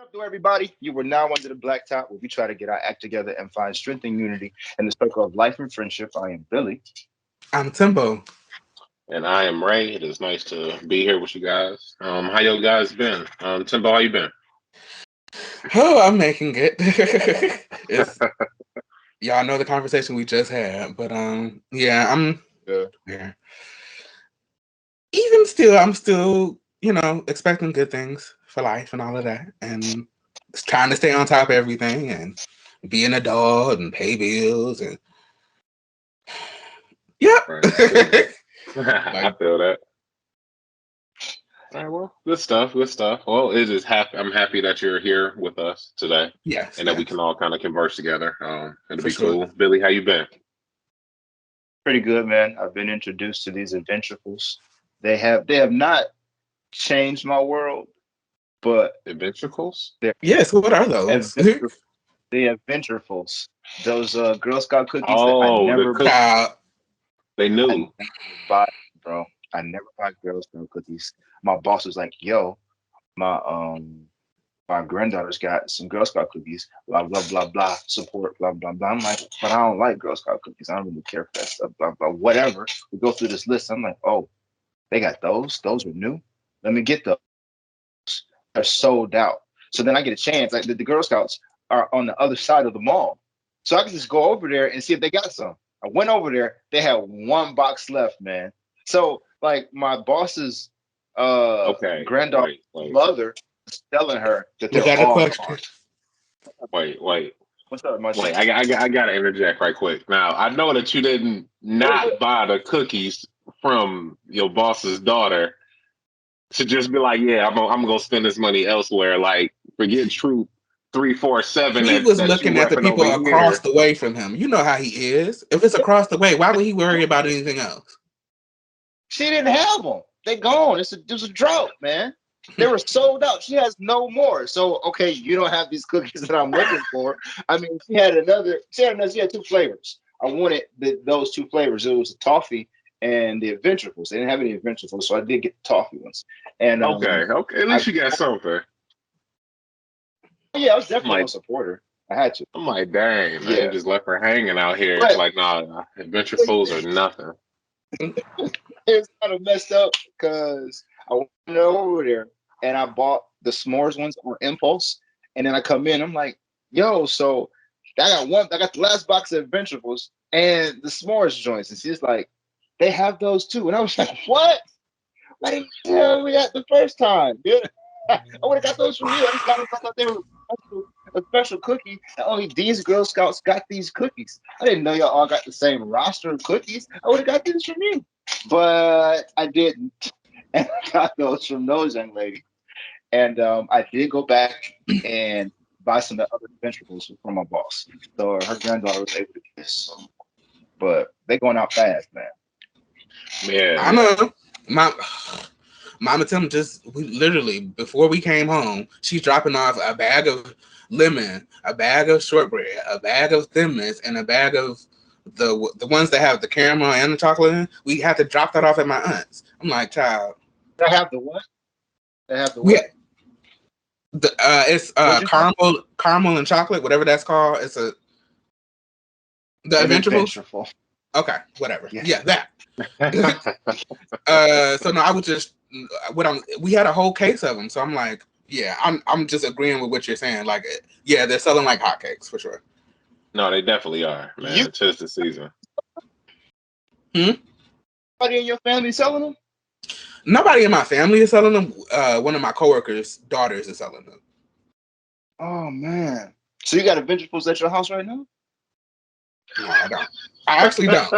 up, though, everybody? You were now under the black top where we try to get our act together and find strength and unity in the circle of life and friendship. I am Billy. I'm Timbo. And I am Ray. It is nice to be here with you guys. How you guys been? Timbo, how you been? Oh, I'm making it. It's y'all know the conversation we just had, but yeah, I'm Yeah. yeah. Even still, I'm still expecting good things for life and all of that, and just trying to stay on top of everything and be an adult and pay bills and yep. Right, I feel that. I Like feel that. All right, well, good stuff, good stuff. Well, it is happy. I'm happy that you're here with us today, yes, and that we yes, can all kind of converse together. It'll for be sure. cool. Billy, how you been? Pretty good, man. I've been introduced to these adventurefuls. They have not changed my world, but Adventurals? they're Yes, what are those? adventure, they adventurefuls. Those Girl Scout cookies that I Oh, the never cook. Child, They I knew. never buy, bro. I never buy Girl Scout cookies. My boss was like, yo, my my granddaughter's got some Girl Scout cookies, blah blah blah blah, support, blah blah blah. I'm like, but I don't like Girl Scout cookies. I don't really care for that stuff, blah blah. Whatever. We go through this list. I'm like, oh, they got those. Those are new. Let me get those. They're sold out. So then I get a chance. Like the Girl Scouts are on the other side of the mall, so I can just go over there and see if they got some. I went over there. They had one box left, man. So like my boss's Okay, granddaughter's wait, mother was telling her that was they're that a all question? gone. wait. What's up, Munchie? Wait, I gotta interject right quick. Now, I know that you didn't not buy the cookies from your boss's daughter to just be like, yeah, I'm gonna spend this money elsewhere. Like, forget Troop 347 He was that you looking at the repping over people across here. the way from him. You know how he is. If it's across the way, why would he worry about anything else? She didn't have them. They gone. It was a drought, man. They were sold out. She has no more. So okay, you don't have these cookies that I'm looking for. I mean, she had another. She had two flavors. I wanted those two flavors. It was the toffee and the adventurefuls. They didn't have any adventurefuls, so I did get the toffee ones. And Okay. At I least you got something. yeah, I was I'm definitely gonna like, support her. I had to. I'm like, dang, man, you Yeah, just left her hanging out here. but Like, nah, adventure fools are nothing. it's kind of messed up because I went over there and I bought the s'mores ones on impulse, and then I come in, I'm like, yo, so I got the last box of Adventurefuls and the s'mores joints, and she's like, they have those too, and I was like, what? Why didn't you tell me that the first time? Dude? I would have got those from you. I just got them. I thought they were a special cookie. And only these Girl Scouts got these cookies. I didn't know y'all all got the same roster of cookies. I would have got these from you, but I didn't. And I got those from those young ladies. And I did go back and buy some of the other vegetables from my boss. So her granddaughter was able to get this. But they going out fast, man. I Man, know. My Mama Tim we literally before we came home, she's dropping off a bag of lemon, a bag of shortbread, a bag of Thin Mints, and a bag of the ones that have the caramel and the chocolate in. We had to drop that off at my aunt's. I'm like, child, They have the what? They have the we what? it's What'd you say? caramel and chocolate, whatever that's called. It's the An Adventurefuls. adventureful. Okay, whatever. Yeah. Yeah, that. So no, I would just we had a whole case of them, so I'm like, yeah, I'm just agreeing with what you're saying. Like, yeah, they're selling like hotcakes for sure. no, they definitely are, You man. 'Tis the season. Hmm? Anybody in your family selling them? Nobody in my family is selling them. One of my coworkers' daughters is selling them. Oh man. So you got adventurefuls at your house right now? No, I don't. I actually don't.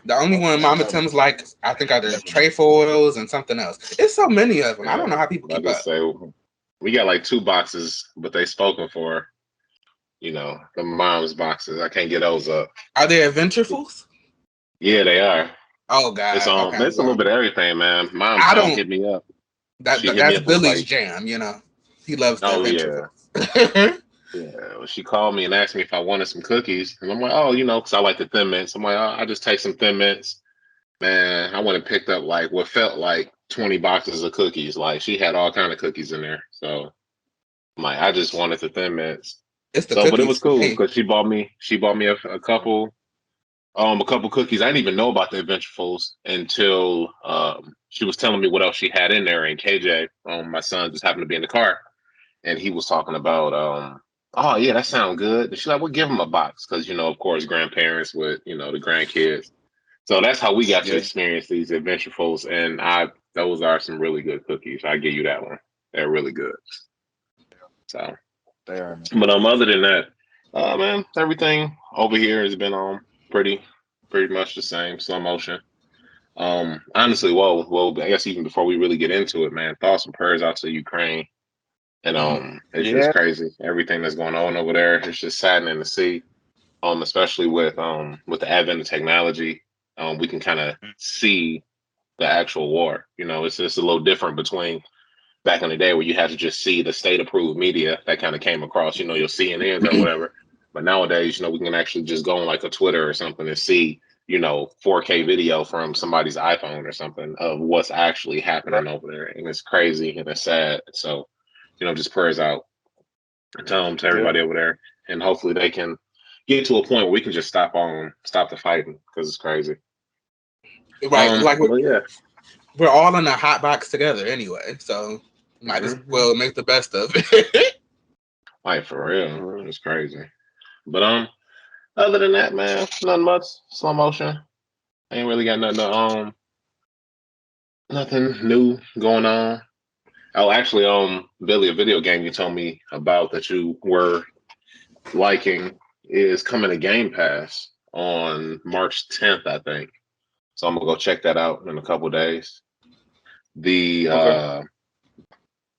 The only one Okay, Mama Tim's like, I think, are the trefoils and something else. It's so many of them. I don't know Yeah, how people I keep just up. say we got like two boxes, but they spoken for. The mom's boxes. I can't get those up. Are they adventurefuls? Yeah, they are. Oh It's God. on. Okay. It's a little Well, bit of everything, man. Mom's I gonna don't. hit me up. That She hit me that's up and was Billy's like, jam. He loves the "Oh yeah, adventurefuls. yeah." Well, she called me and asked me if I wanted some cookies, and I'm like, "Oh, because I like the Thin Mints." I'm like, "Oh, I just take some Thin Mints." Man, I went and picked up like what felt like 20 boxes of cookies. Like she had all kind of cookies in there. So I'm like, I just wanted the Thin Mints. It's the So, but it cookies was for cool me. because she bought me a couple cookies. I didn't even know about the Adventurefuls until she was telling me what else she had in there. And KJ, my son, just happened to be in the car, and he was talking about, oh yeah, that sounds good. And she's like, well, give him a box because of course, grandparents with the grandkids. So that's how we got to Yeah, experience these Adventurefuls, and those are some really good cookies. I give you that one. They're really good. So, they are, man. but other than that, man, everything over here has been pretty pretty much the same, slow motion. Honestly, well, I guess even before we really get into it, man, thoughts and prayers out to Ukraine. And it's just Yeah, crazy everything that's going on over there. It's just saddening to see. Especially with the advent of technology, we can kind of see the actual war. It's just a little different between back in the day where you had to just see the state approved media that kind of came across, your CNNs or whatever. But nowadays, we can actually just go on like a Twitter or something and see, 4K video from somebody's iPhone or something of what's actually right. happening over there. And it's crazy and it's sad. So, just prayers out to Yeah, everybody over there. And hopefully they can get to a point where we can just stop the fighting because it's crazy. Right, like But yeah. we're all in a hot box together anyway, so might as Mm-hmm. well make the best of it. Like for real. It's crazy. But other than that, man, nothing much. Slow motion. Ain't really got nothing new going on. Oh, actually, Billy, a video game you told me about that you were liking is coming to Game Pass on March 10th, I think. So I'm gonna go check that out in a couple of days. The okay.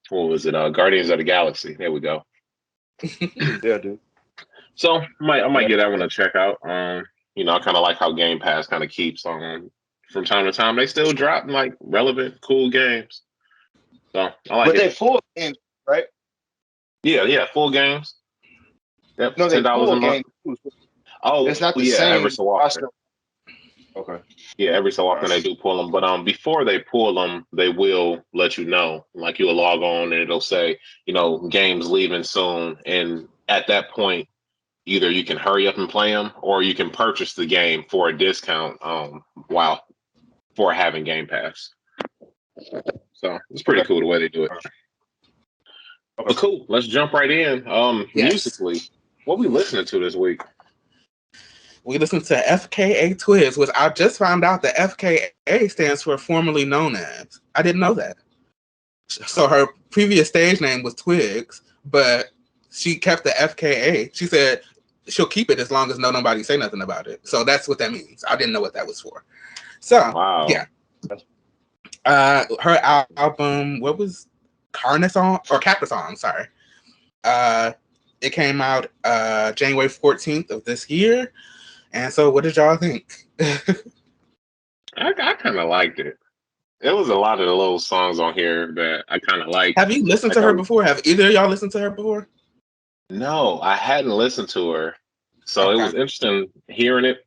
what was it? Guardians of the Galaxy. There we go. Yeah, dude. So I might Yeah, get that one to check out. I kind of like how Game Pass kind of keeps on from time to time. They still drop like relevant, cool games. So I like but it. they full games, right? Yeah, full games. Yep, No, they $10 a pull month. games too. So Oh it's not the yeah, every same so often. roster. Okay. Yeah, every so All often right. they do pull them. But before they pull them, they will let you know. Like you'll log on and it'll say, games leaving soon. And at that point, either you can hurry up and play them, or you can purchase the game for a discount. While for having Game Pass. So it's pretty Okay. cool the way they do it. All right. Okay. But cool, let's jump right in. Yes, Musically, what we listening to this week? we listened to FKA Twigs, which I just found out that FKA stands for formerly known as. I didn't know that. So her previous stage name was Twigs, but she kept the FKA. She said she'll keep it as long as nobody say nothing about it. So that's what that means. I didn't know what that was for. So Wow. yeah, her album, what was Carnage song or Cactus song? Sorry. Uh, it came out January 14th of this year. And so, what did y'all think? I kind of liked it. There was a lot of the little songs on here that I kind of liked. Have you listened Like to her before? Have either of y'all listened to her before? no, I hadn't listened to her, so it Okay. was interesting hearing it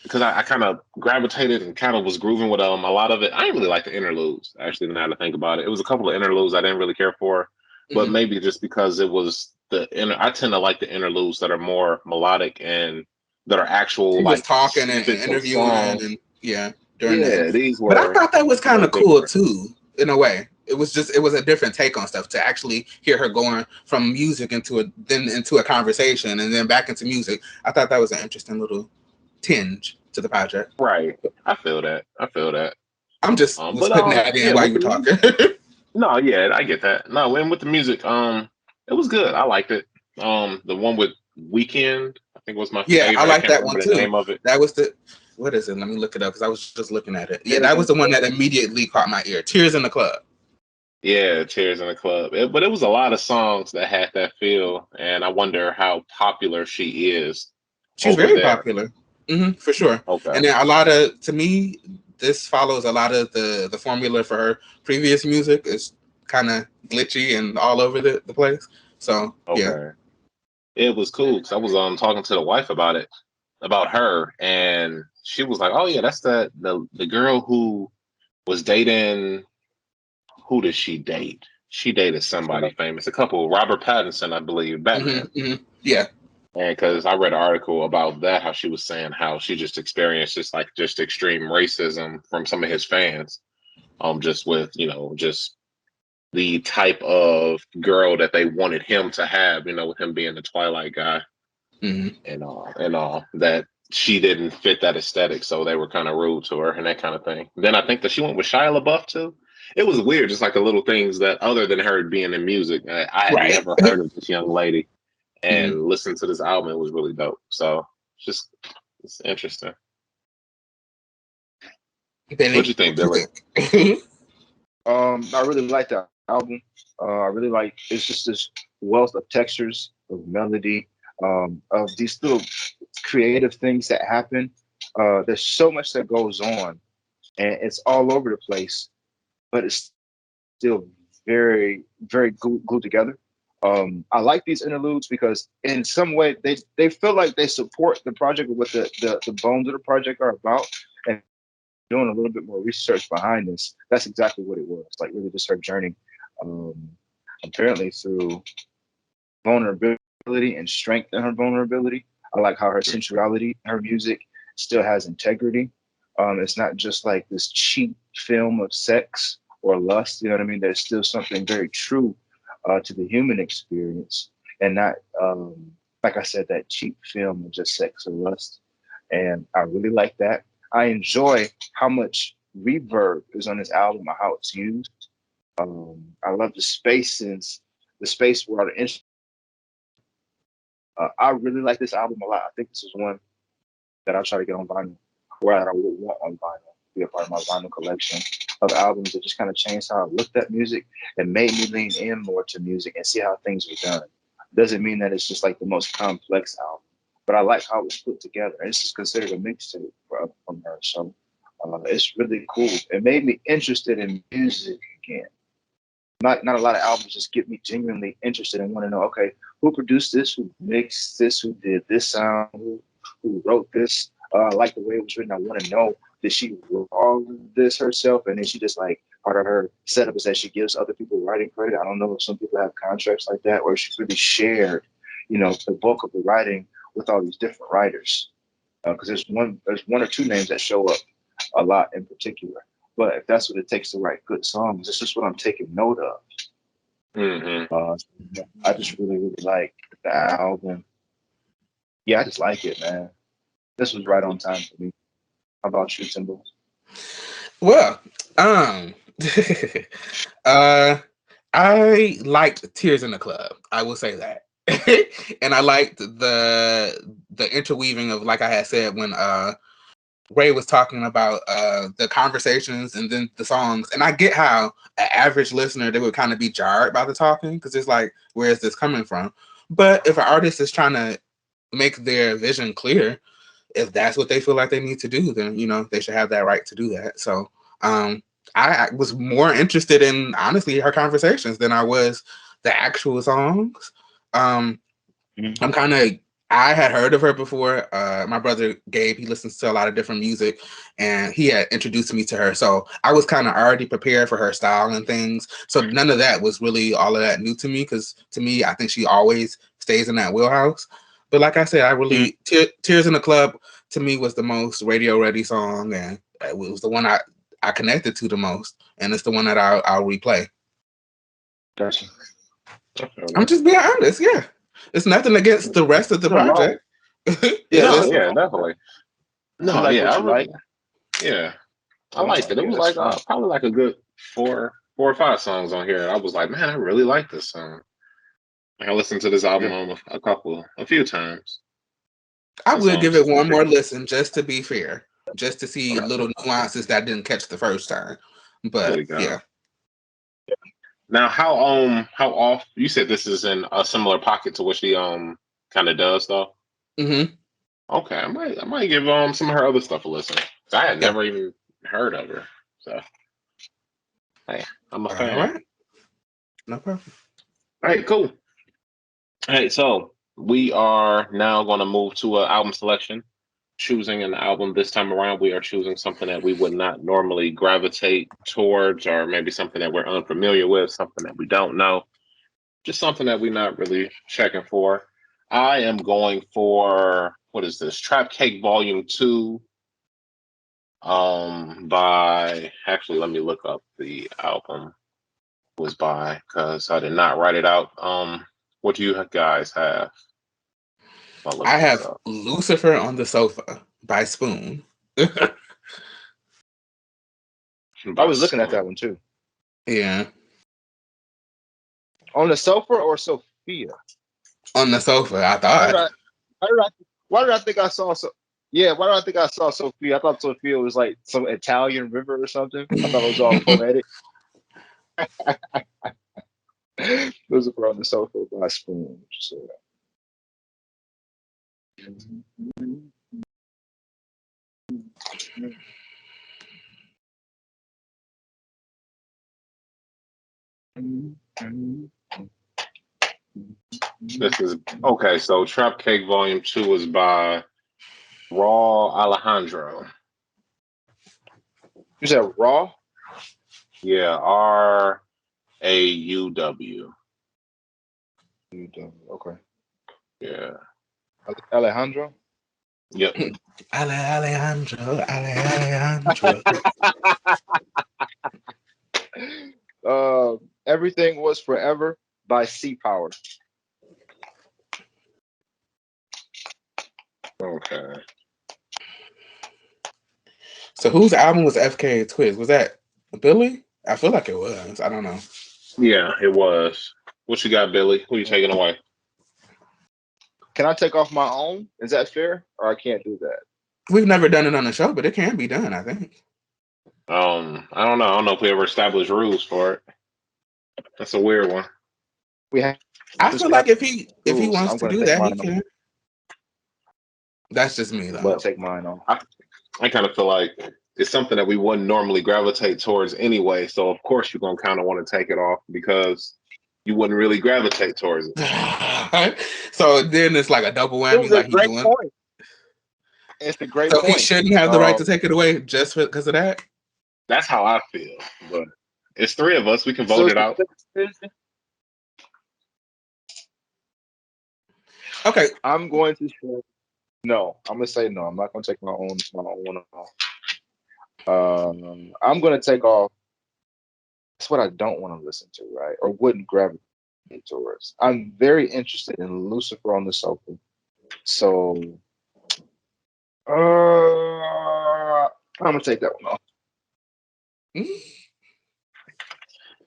because I kind of gravitated and kind of was grooving with a lot of it. I didn't really like the interludes. Actually, now that I think about it, it was a couple of interludes I didn't really care for, but Mm-hmm. maybe just because it was I tend to like the interludes that are more melodic and that are actual She was like talking and snippets of interviewing songs. and yeah, during the Yeah, these but I were thought that was a kind little of cool different. too, in a way. It was a different take on stuff to actually hear her going from music into a conversation and then back into music. I thought that was an interesting little tinge to the project. Right. I feel that. I feel that. I'm just was But putting that in yeah, while with you the were music. talking. No, yeah, I get that. No, and with the music, it was good. I liked it. The one with Weekend, I think was my Yeah, I favorite. I like can't that one remember the too. name of it. That was the what is it? Let me look it up because I was just looking at it. Say Yeah, it that was again. the one that immediately caught my ear. Tears in the Club. Yeah, Cheers in the Club. But it was a lot of songs that had that feel, and I wonder how popular she is She's over very there. popular, for sure. Okay. And then a lot of, to me, this follows a lot of the formula for her previous music. Is kind of glitchy and all over the place. So yeah, Okay. It was cool because I was talking to the wife about it, about her, and she was like, "Oh yeah, that's the girl who was dating." who does she date? She dated somebody famous, a couple, Robert Pattinson, I believe, Batman. Yeah. And because I read an article about that, how she was saying how she just experienced just extreme racism from some of his fans, just with just the type of girl that they wanted him to have, with him being the Twilight guy and all that she didn't fit that aesthetic, so they were kind of rude to her and that kind of thing. Then I think that she went with Shia LaBeouf too. It was weird, just like a little things that other than her being in music, I had Right. never heard of this young lady, Mhm. and listening to this album, it was really dope. So it's interesting. What Billy, you think, what you Billy? think? I really like the album. I really like it's just this wealth of textures, of melody, of these little creative things that happen. There's so much that goes on, and it's all over the place, but it's still very glued together. I like these interludes because in some way they feel like they support the project of what the bones of the project are about. And doing a little bit more research behind this, that's exactly what it was. Like really just her journey, um, apparently through vulnerability and strength in her vulnerability. I like how her sensuality, her music still has integrity. It's not just like this cheap film of sex or lust. You know what I mean? There's still something very true to the human experience, and not like I said, that cheap film of just sex or lust. And I really like that. I enjoy how much reverb is on this album or how it's used. I love the space since the space where the I really like this album a lot. I think this is one that I'll try to get on vinyl, or that I would want on vinyl, be a part of my vinyl collection of albums that just kind of changed how I looked at music and made me lean in more to music and see how things were done. Doesn't mean that it's just like the most complex album, but I like how it's put together. And this is considered a mixtape from her, so it's really cool. It made me interested in music again. Not a lot of albums just get me genuinely interested and want to know, okay, who produced this, who mixed this, who did this sound, who wrote this. I like the way it was written. I want to know, did she wrote all of this herself, and then she just like part of her setup is that she gives other people writing credit. I don't know if some people have contracts like that, or she really shared, the bulk of the writing with all these different writers. Because there's one or two names that show up a lot in particular. But if that's what it takes to write good songs, it's just what I'm taking note of. I just really like the album. Yeah, I just like it, man. This was right on time for me. How about you, Timbo? Well, uh, I liked Tears in the Club. I will say that, and I liked the interweaving of, like I had said, when Ray was talking about the conversations and then the songs. And I get how an average listener, they would kind of be jarred by the talking because it's like, where is this coming from? But if an artist is trying to make their vision clear, if that's what they feel like they need to do, then they should have that right to do that. So I was more interested in, honestly, her conversations than I was the actual songs. I'm kind of I had heard of her before. My brother Gabe, he listens to a lot of different music, and he had introduced me to her. So I was kind of already prepared for her style and things. So none of that was really all of that new to me, because to me, I think she always stays in that wheelhouse. But like I said, I really Tears in the Club to me was the most radio ready song, and it was the one I connected to the most, and it's the one that I'll replay. Gotcha. I'm just being honest, yeah. It's nothing against the rest of the project. Yeah, No, listen, yeah, definitely. you No, like yeah, what you like. yeah, I liked it. It Yeah, was that's like fine. probably like a good four or five songs on here. I was like, man, I really like this song. I listened to this album Yeah. on a few times. I This would song give it just one more listen just to be fair, just to see Okay. little nuances that I didn't catch the first time. there But we go. yeah. Now, how off? You said this is in a similar pocket to what she kind of does though. Mm-hmm. Okay, I might give some of her other stuff a listen. I had Yeah. never even heard of her. So hey, I'm a All fan. right. No problem. All right, cool. All right, so we are now going to move to an album selection. choosing an album this time around. We are choosing something that we would not normally gravitate towards, or maybe something that we're unfamiliar with, something that we don't know, just something that we're not really checking for. I am going for, what is this? Trap Cake Volume 2. By, actually, let me look up the album was by, because I did not write it out. What do you guys have? I have Lucifer on the Sofa by Spoon. I was looking at that one too. Yeah. On the sofa or Sophia? On the sofa, I thought. Why did I think I saw so? Yeah, why did I think I saw Sophia? I thought Sophia was like some Italian river or something. I thought it was all poetic. Lucifer on the sofa by Spoon. So. This is okay. So Trap Cake Volume 2 is by Raw Alejandro. You said Raw? Yeah, RAUW. Okay. Yeah. Alejandro? Yep. Alejandro. Everything Was Forever by Sea Power. Okay. So whose album was FK Twist? Was that Billy? I feel like it was. I don't know. Yeah, it was. What you got, Billy? Who you taking away? Can I take off my own? Is that fair? Or I can't do that? We've never done it on the show, but it can be done, I think. I don't know. I don't know if we ever established rules for it. That's a weird one. I feel like if he wants I'm to gonna do take that, he mine can. That's just me, though. I'm gonna take mine off. I kind of feel like it's something that we wouldn't normally gravitate towards anyway. So of course you're gonna kind of want to take it off because you wouldn't really gravitate towards it. So then it's like a double whammy. It was like a he's great doing. point. It's a great So point. he shouldn't have the right to take it away just because of that. That's how I feel. But it's three of us. We can vote it out. Okay. I'm going to say no. I'm gonna say no. I'm not gonna take my own off. I'm gonna take off. That's what I don't want to listen to, right? Or wouldn't gravitate towards. I'm very interested in Lucifer on the Sofa. So I'm gonna take that one off.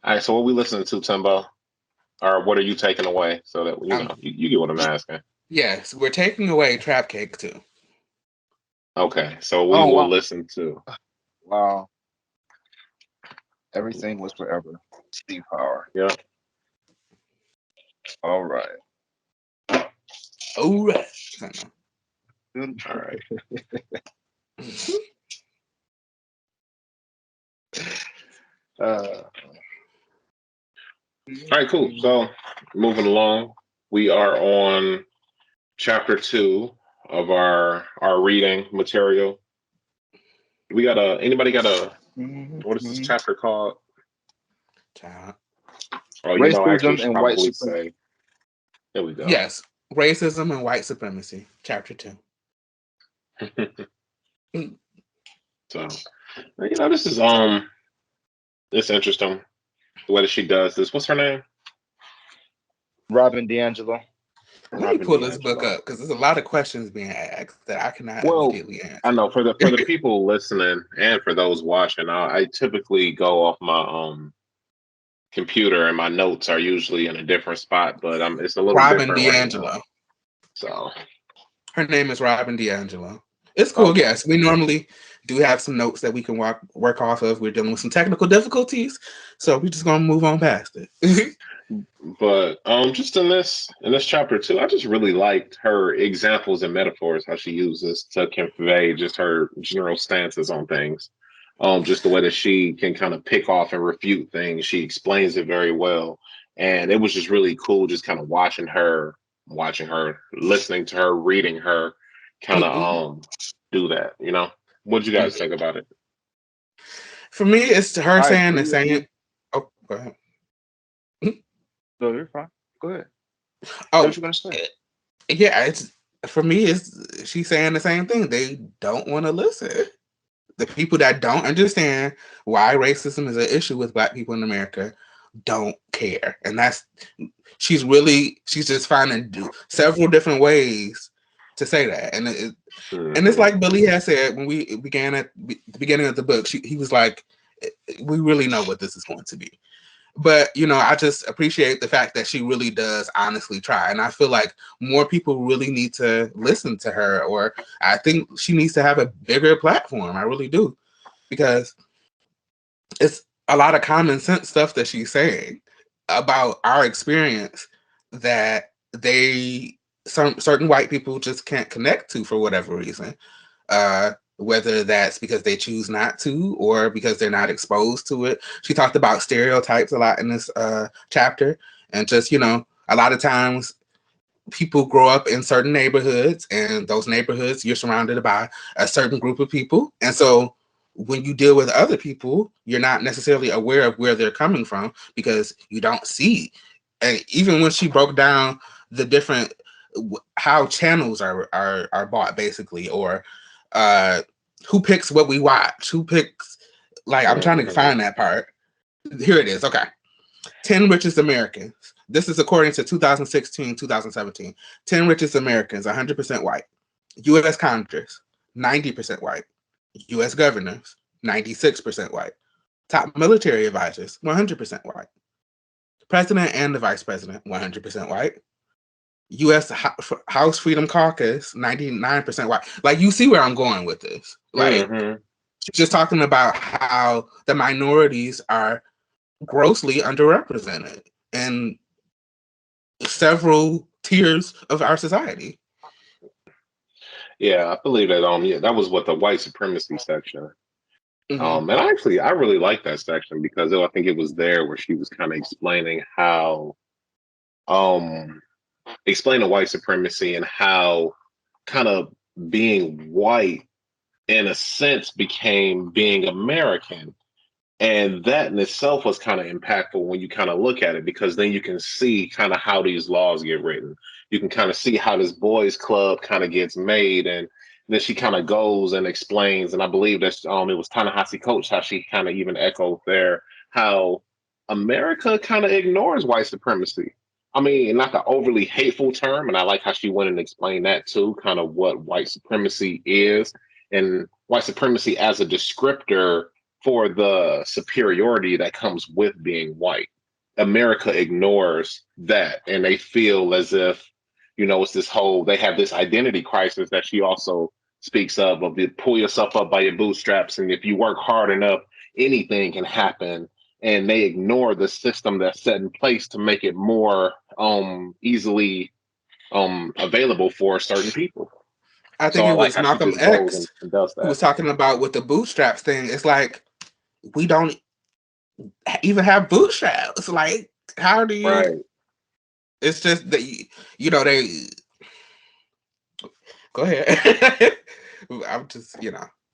All right, so what we listening to, Timbo? Or what are you taking away so that you get what I'm asking? Yes, we're taking away Trap Cake too. Okay, so we will listen to. Wow. Everything Was Forever. Steve Power. Yeah. All right. All right. All right. All right, cool. So moving along, we are on chapter 2 of our reading material. We got anybody got what is this chapter called? Oh, Racism should and White probably Supremacy. say. There we go. Yes, Racism and White Supremacy, chapter 2. So, this is it's interesting the way that she does this. What's her name? Robin DiAngelo. Let me pull this book up because there's a lot of questions being asked that I cannot immediately answer. I know for the people listening and for those watching, I typically go off my computer and my notes are usually in a different spot, but it's a little Robin different DiAngelo. right now. So her name is Robin DiAngelo. It's cool. Okay. Yes, we normally do have some notes that we can work off of. We're dealing with some technical difficulties, so we're just gonna move on past it. But just in this chapter 2, I just really liked her examples and metaphors, how she uses to convey just her general stances on things. Just the way that she can kind of pick off and refute things. She explains it very well. And it was just really cool just kind of watching her, listening to her, reading her, kind of do that. You know, what do you guys think about it? For me, it's her I saying agree the with same. you. Oh, go ahead. No, you're fine. Go ahead. Say what Oh, you're gonna say. yeah. It's for me. It's she's saying the same thing. They don't want to listen. The people that don't understand why racism is an issue with Black people in America don't care, and that's she's just finding several different ways to say that, and it's Hmm. like Billy had said when we began at the beginning of the book. He was like, "We really know what this is going to be." But I just appreciate the fact that she really does honestly try, and I feel like more people really need to listen to her, or I think she needs to have a bigger platform. I really do, because it's a lot of common sense stuff that she's saying about our experience that some certain white people just can't connect to for whatever reason. Whether that's because they choose not to or because they're not exposed to it. She talked about stereotypes a lot in this chapter, and just a lot of times people grow up in certain neighborhoods, and those neighborhoods you're surrounded by a certain group of people, and so when you deal with other people, you're not necessarily aware of where they're coming from because you don't see. And even when she broke down the different how channels are bought, basically, or uh who picks what we watch, who picks, like, I'm trying to Hmm. find that part. Here it is. Okay. 10 richest Americans. This is according to 2016, 2017. 10 richest Americans, 100% white. U.S. Congress, 90% white. U.S. governors, 96% white. Top military advisors, 100% white. President and the vice president, 100% white. U.S. House Freedom Caucus, 99% white. Like, you see where I'm going with this. Like, Hmm. she's just talking about how the minorities are grossly underrepresented in several tiers of our society. Yeah, I believe that. Yeah, that was what the white supremacy section. Hmm. And I really like that section because I think it was there where she was kind of explaining how, um, explaining white supremacy and how kind of being white in a sense became being American. And that in itself was kind of impactful when you kind of look at it, because then you can see kind of how these laws get written. You can kind of see how this boys club kind of gets made. And then she kind of goes and explains. And I believe that it was Ta-Nehisi Coates, how she kind of even echoed there how America kind of ignores white supremacy. I mean, not the overly hateful term. And I like how she went and explained that too, kind of what white supremacy is, and white supremacy as a descriptor for the superiority that comes with being white. America ignores that, and they feel as if, it's this whole, they have this identity crisis that she also speaks of you pull yourself up by your bootstraps, and if you work hard enough, anything can happen. And they ignore the system that's set in place to make it more easily available for certain people. I So think I it like was how she Malcolm just goes X and does who that. was talking about with the bootstraps thing. It's like we don't even have bootstraps. Like, how do you? Right. It's just that they go ahead. I'm just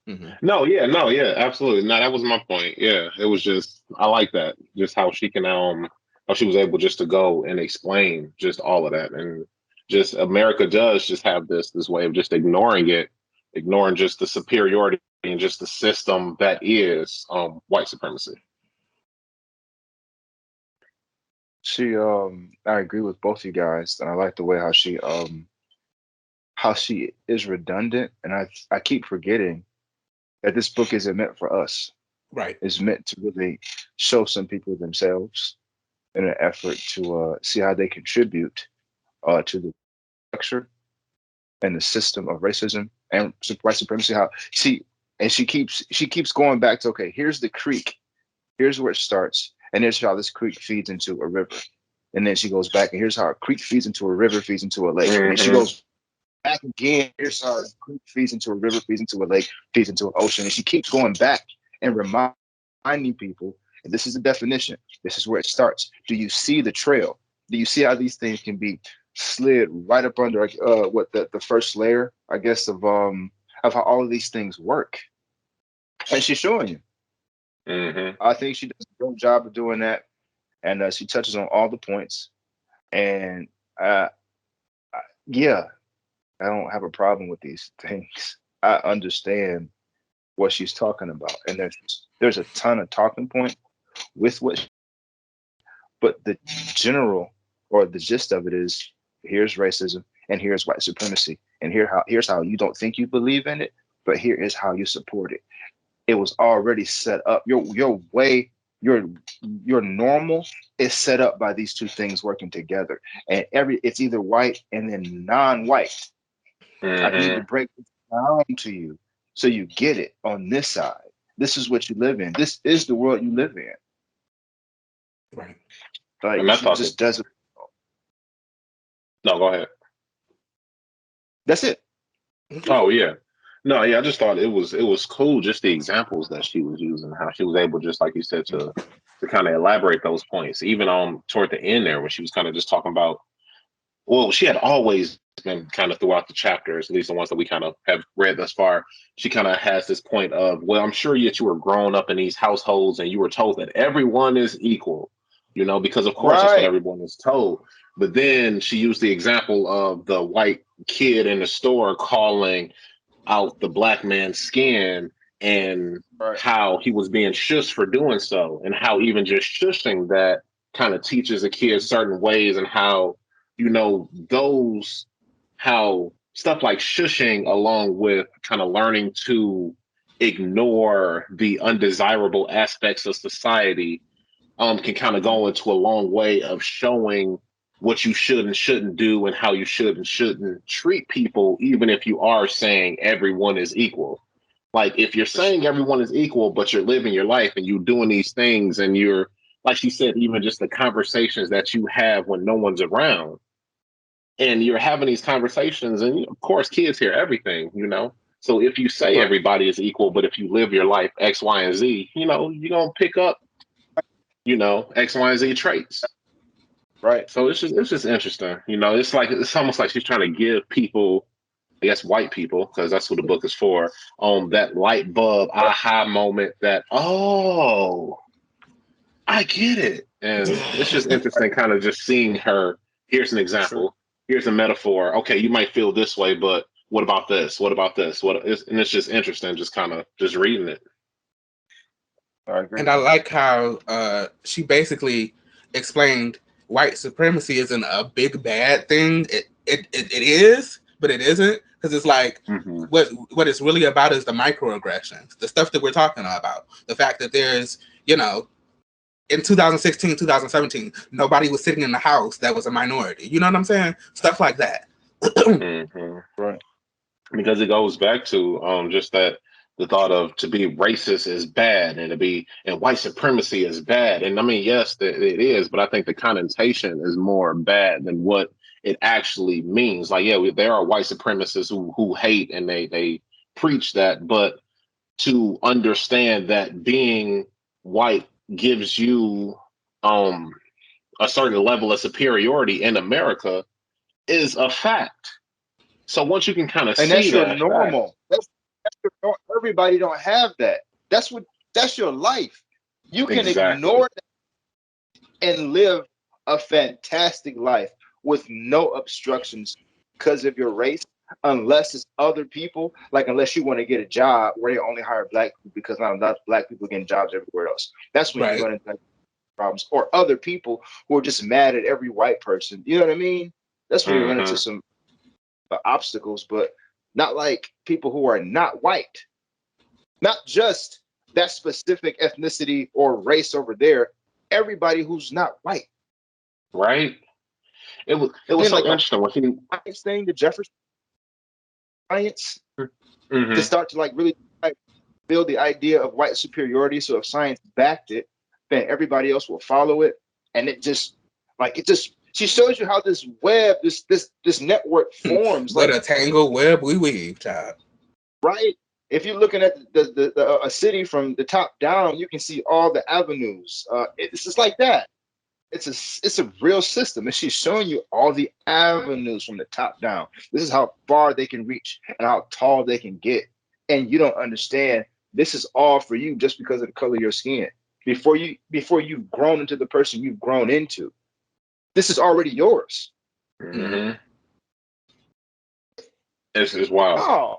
hmm. No, yeah, no, yeah, absolutely. No, that was my point. Yeah, it was just I like that, just how she can how she was able just to go and explain just all of that, and just America does just have this way of just ignoring it, ignoring just the superiority and just the system that is white supremacy. I agree with both you guys, and I like the way how she is redundant, and I keep forgetting that this book isn't meant for us. Right. It's meant to really show some people themselves in an effort to see how they contribute to the structure and the system of racism and white supremacy. How she and she keeps going back to, okay, here's the creek, here's where it starts, and here's how this creek feeds into a river, and then she goes back and here's how a creek feeds into a river, feeds into a lake, and she Hmm. goes back again. Here's how a creek feeds into a river, feeds into a lake, feeds into an ocean, and she keeps going back and reminding people. And this is the definition. This is where it starts. Do you see the trail? Do you see how these things can be slid right up under what the first layer, I guess, of of how all of these things work, and she's showing you. Mm-hmm. I think she does a great job of doing that, and she touches on all the points. And uh, yeah, I don't have a problem with these things. I understand what she's talking about, and there's a ton of talking point with what, but the general or the gist of it is here's racism and here's white supremacy, and here's how you don't think you believe in it, but here is how you support it. It was already set up. Your way, your normal is set up by these two things working together. And it's either white and then non-white. I need to Mm-hmm. break this down to you so you get it on this side. This is what you live in. This is the world you live in. Right. Like And I she thought that. just doesn't. No, go ahead. That's it. Oh yeah. No, yeah, I just thought it was cool, just the examples that she was using, how she was able, just like you said, to kind of elaborate those points. Even on toward the end there, when she was kind of just talking about, well, she had always been kind of throughout the chapters, at least the ones that we kind of have read thus far. She kind of has this point of, well, I'm sure that you were grown up in these households and you were told that everyone is equal, because of course that's what Right. everyone is told. But then she used the example of the white kid in the store calling out the black man's skin, and Right. how he was being shushed for doing so, and how even just shushing that kind of teaches a kid certain ways, and how those how stuff like shushing, along with kind of learning to ignore the undesirable aspects of society, can kind of go into a long way of showing what you should and shouldn't do, and how you should and shouldn't treat people, even if you are saying everyone is equal. Like, if you're For sure. saying everyone is equal, but you're living your life and you're doing these things, and you're, like she said, even just the conversations that you have when no one's around, and you're having these conversations, and of course, kids hear everything. So if you say Right. everybody is equal, but if you live your life X, Y, and Z, you're gonna pick up, X, Y, and Z traits. Right. So it's just interesting. It's almost like she's trying to give people, I guess white people, because that's who the book is for, that light bulb aha moment that, oh, I get it. And it's just interesting kind of just seeing her. Here's an For sure. example. Here's a metaphor. Okay, you might feel this way, but what about this? What about this? And it's just interesting, just kind of just reading it. I agree. And I like how she basically explained white supremacy isn't a big bad thing. It is, but it isn't, because it's like Mm-hmm. what it's really about is the microaggressions, the stuff that we're talking about. The fact that there's, in 2016, 2017, nobody was sitting in the house that was a minority. You know what I'm saying? Stuff like that. Mm-hmm. Right. Because it goes back to just that the thought of, to be racist is bad, and white supremacy is bad. And I mean, yes, it is, but I think the connotation is more bad than what it actually means. Like, yeah, there are white supremacists who hate, and they preach that, but to understand that being white gives you um a certain level of superiority in America is a fact. So once you can kind of And see that's your that fact. normal. Everybody don't have that. That's what that's your life. You can Exactly. ignore that and live a fantastic life with no obstructions because of your race, unless it's other people, like unless you want to get a job where they only hire black people because not enough black people getting jobs everywhere else. That's when you Right. run into like, problems. Or other people who are just mad at every white person. You know what I mean? That's when you run into Hmm. some obstacles, but not like people who are not white. Not just that specific ethnicity or race over there. Everybody who's not white. Right. It was And so like the interesting when he. science thing, the Jefferson science, to Hmm. start to like really like, build the idea of white superiority. So if science backed it, then everybody else will follow it. And it just she shows you how this web, this network forms. What Like, a tangled web we weave, child. right? If you're looking at a city from the top down, you can see all the avenues. It's just like that. it's a real system, and she's showing you all the avenues from the top down. This is how far they can reach and how tall they can get, and you don't understand. This is all for you just because of the color of your skin. Before you've grown into the person you've grown into, this is already yours. Mm-hmm. It's wild. Oh,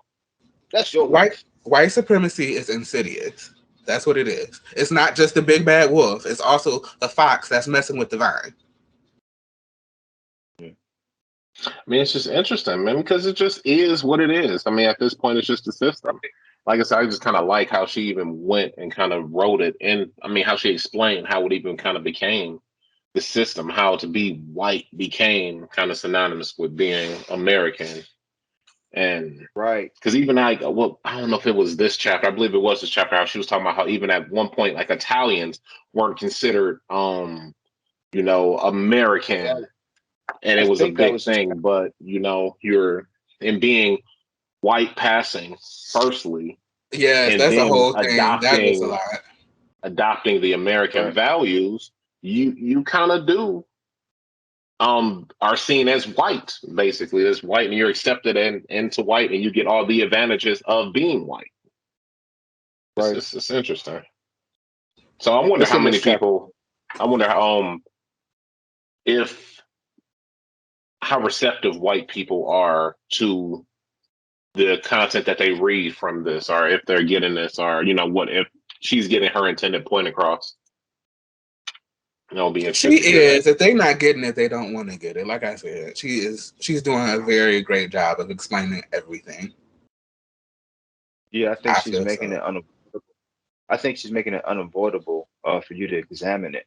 that's your White life. white supremacy is insidious. That's what it is. It's not just the big bad wolf. It's also the fox that's messing with the vine. I mean, it's just interesting, man, because it just is what it is. I mean, at this point, it's just a system. Like I said, I just kind of like how she even went and kind of wrote it, and I mean, how she explained how it even kind of became the system, how to be white became kind of synonymous with being American. And Right. because even well, I don't know if it was this chapter. I believe it was this chapter. How she was talking about how even at one point, like Italians weren't considered, American, Right. and I it was a think that big was just thing. But you're in being white passing, firstly, Yes, and that's a then whole thing. That was a lot. adopting the American right. values. You kind of do are seen as white, basically, as white, and you're accepted into white, and you get all the advantages of being white. Right. It's interesting. So I wonder It's how in many this chapter. people. I wonder if how receptive white people are to the content that they read from this, or if they're getting this, or what if she's getting her intended point across. I'll be She interested to hear that. is. If they're not getting it, they don't want to get it. Like I said, she is. She's doing a very great job of explaining everything. Yeah, I think I she's feel making so. it I think she's making it unavoidable for you to examine it.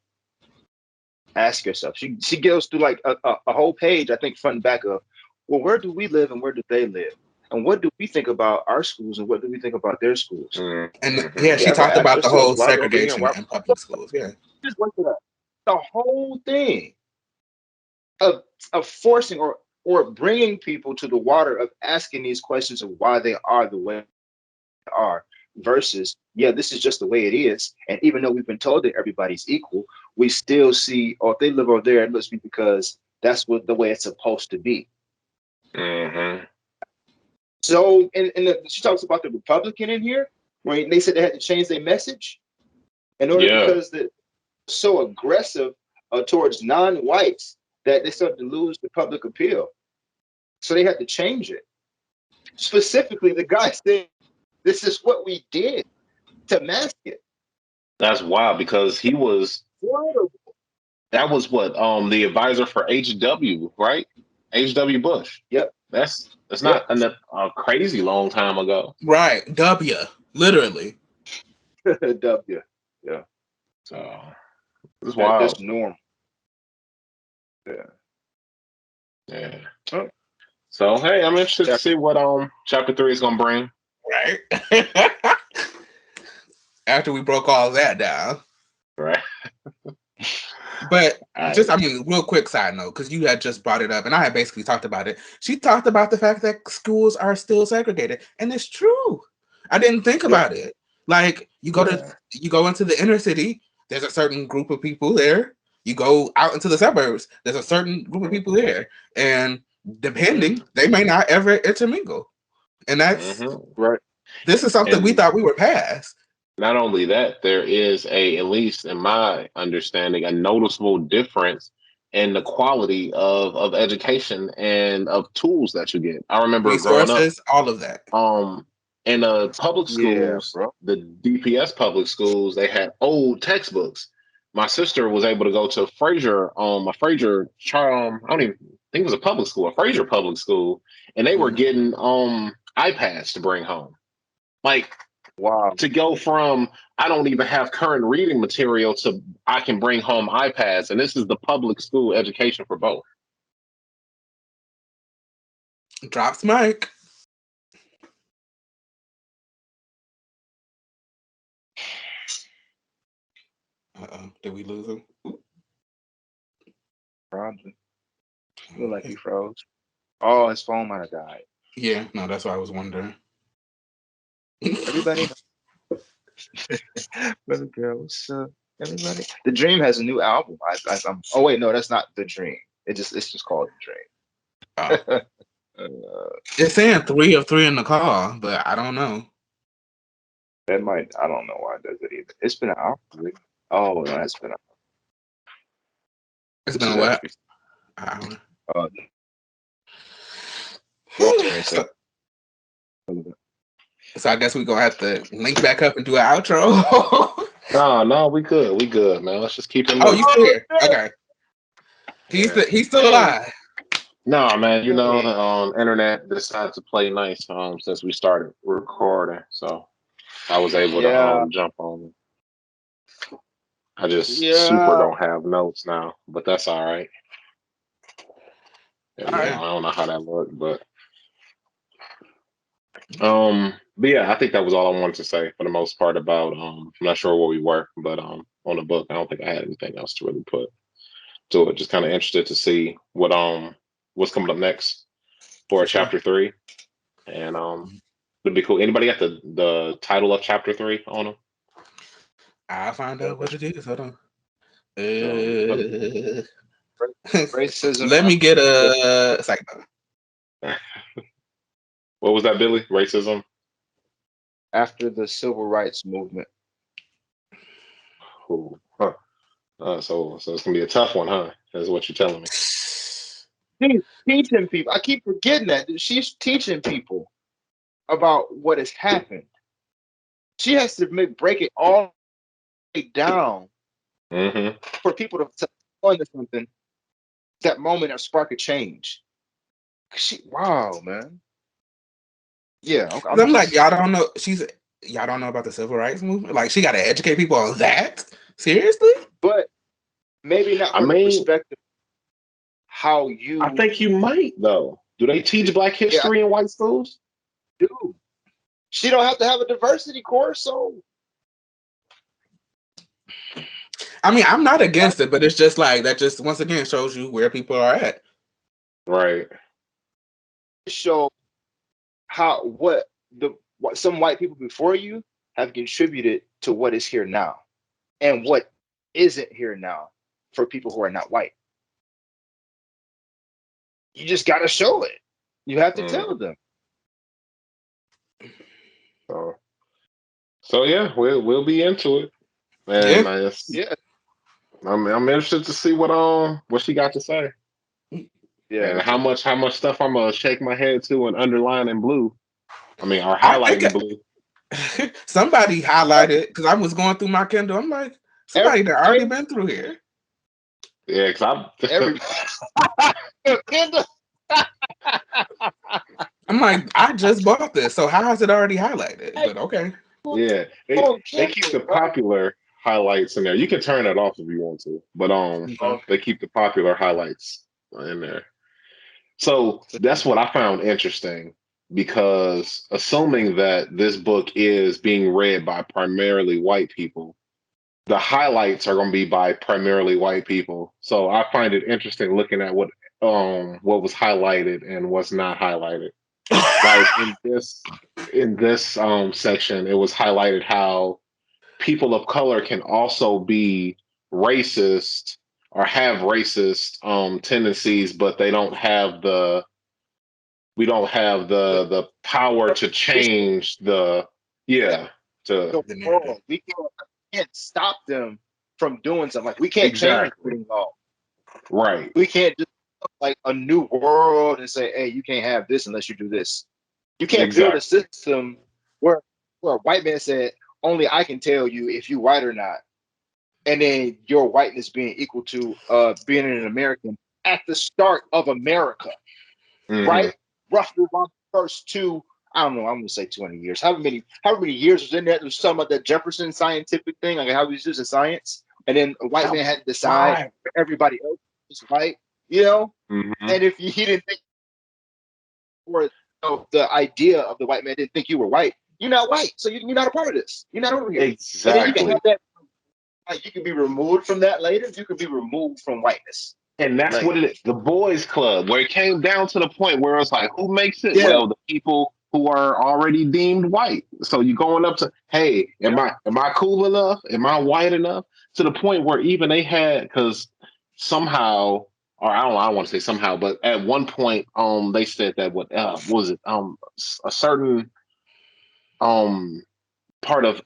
Ask yourself. She goes through like a whole page, I think, front and back of, well, where do we live and where do they live? And what do we think about our schools and what do we think about their schools? And Mm-hmm. yeah, You she ever talked ask about the yourself whole why we're over here and segregation why in public schools. Yeah. just went to that? The whole thing of forcing or bringing people to the water of asking these questions of why they are the way they are versus, yeah, this is just the way it is. And even though we've been told that everybody's equal, we still see, oh, if they live over there, it must be because that's what the way it's supposed to be. Mm-hmm. So, she talks about the Republican in here, where they said they had to change their message in order Yeah, because they're so aggressive towards non-whites that they started to lose the public appeal. So they had to change it. Specifically, the guy said, "This is what we did to mask it." that's wild because he was. What? That was what the advisor for HW, right? HW Bush. Yep, That's yep. not a crazy long time ago. Right. W. Literally. W. Yeah, So it's that's wild. normal. Yeah. Yeah. Oh, So hey, I'm interested to chapter. see what chapter 3 is gonna bring. Right. After we broke all that down. Right. But All right. just, I mean, real quick side note, because you had just brought it up and I had basically talked about it. She talked about the fact that schools are still segregated. And it's true. I didn't think Yep. about it. Like Yeah. you go into the inner city, there's a certain group of people there. You go out into the suburbs, there's a certain group of people there. And depending, they may not ever intermingle. And Mm-hmm. Right. this is something we And thought we were past. not only that, there is at least in my understanding, a noticeable difference in the quality of education and of tools that you get. I remember growing up, Resources, all of that. um, in public Yeah, schools, bro. the DPS public schools, they had old textbooks. My sister was able to go to a Fraser charm. I don't even think it was a public school, a Fraser public school, and they were Mhm. getting iPads to bring home. Like Wow. to go from I don't even have current reading material to I can bring home iPads, and this is the public school education for both. Drops mic. Uh-oh. Did we lose him? Probably. Look like he Okay. froze. Oh, his phone might have died. Yeah, no, that's what I was wondering. Everybody knows. Brother girl, what's up? Everybody. The Dream has a new album. Oh wait, no, that's not The Dream. It's just called The Oh. Dream. It's saying 3 of 3 in the call, but I don't know. That might. I don't know why it does it either. It's been out. Oh no, it's been out. It's This been is what? actually. So, so I guess we're gonna have to link back up and do an outro. No, we good, man. Let's just keep it Oh, you moving. still here? Okay. He's still alive. No, man. You know the internet decided to play nice since we started recording, so I was able to jump on. I just super don't have notes now, but that's all right. Yeah, All right. I don't know how that looked, but yeah, I think that was all I wanted to say for the most part about I'm not sure where we were, but on the book, I don't think I had anything else to really put to it. Just kind of interested to see what's coming up next for chapter 3. And it'd be cool. Anybody got the title of chapter 3 on them? I'll find out what it is. Hold on. Racism. Let me get a second. What was that, Billy? Racism? After the civil rights movement. Ooh, huh. So it's gonna be a tough one, huh? That's what you're telling me. She's teaching people. I keep forgetting that she's teaching people about what has happened. She has to break it all down for people to under something. That moment of spark of change. Wow, man. Yeah, I'm like, y'all don't know. Y'all don't know about the civil rights movement. Like, she got to educate people on that. Seriously? But maybe not from the perspective how you. I think you might though. Do they teach Black history in white schools? Dude, she don't have to have a diversity course, so. I mean, I'm not against it, but it's just like that. Just once again shows you where people are at. Right. Show what some white people before you have contributed to what is here now, and what isn't here now for people who are not white. You just got to show it. You have to tell them. So yeah, we'll be into it. And I'm interested to see what she got to say. Yeah. And how much stuff I'm gonna shake my head to and underline in blue. I mean, or highlight in blue. Somebody highlighted because I was going through my Kindle. I'm like, somebody that already been through here. Yeah, because I'm like, I just bought this, so how is it already highlighted? But okay. Yeah, they keep the popular highlights in there. You can turn it off if you want to, but they keep the popular highlights in there. So that's what I found interesting, because assuming that this book is being read by primarily white people, the highlights are going to be by primarily white people. So I find it interesting looking at what was highlighted and what's not highlighted. Like in this section, it was highlighted how people of color can also be racist or have racist tendencies, but we don't have the power to change the world. We can't stop them from doing something. Like, we can't change the law. Right. We can't just like a new world and say, hey, you can't have this unless you do this. You can't build a system where a white man said, only I can tell you if you white or not. And then your whiteness being equal to being an American at the start of America. Right? Roughly around the first I don't know, I'm gonna say 20 years. However many years was in there. There was something about that Jefferson scientific thing, like how he was using science. And then a white man had to decide for everybody else was white, And if he didn't think, or the idea of the white man didn't think you were white, you're not white. So you're not a part of this. You're not over here. Exactly. And then you can have that, like, you can be removed from that later. You can be removed from whiteness. And that's what it is. The boys club, where it came down to the point where it's like, who makes it? Yeah. Well, the people who are already deemed white. So you're going up to, hey, am I cool enough? Am I white enough? To the point where even they had, because somehow, or I don't want to say somehow, but at one point, they said that what was it, a certain um part of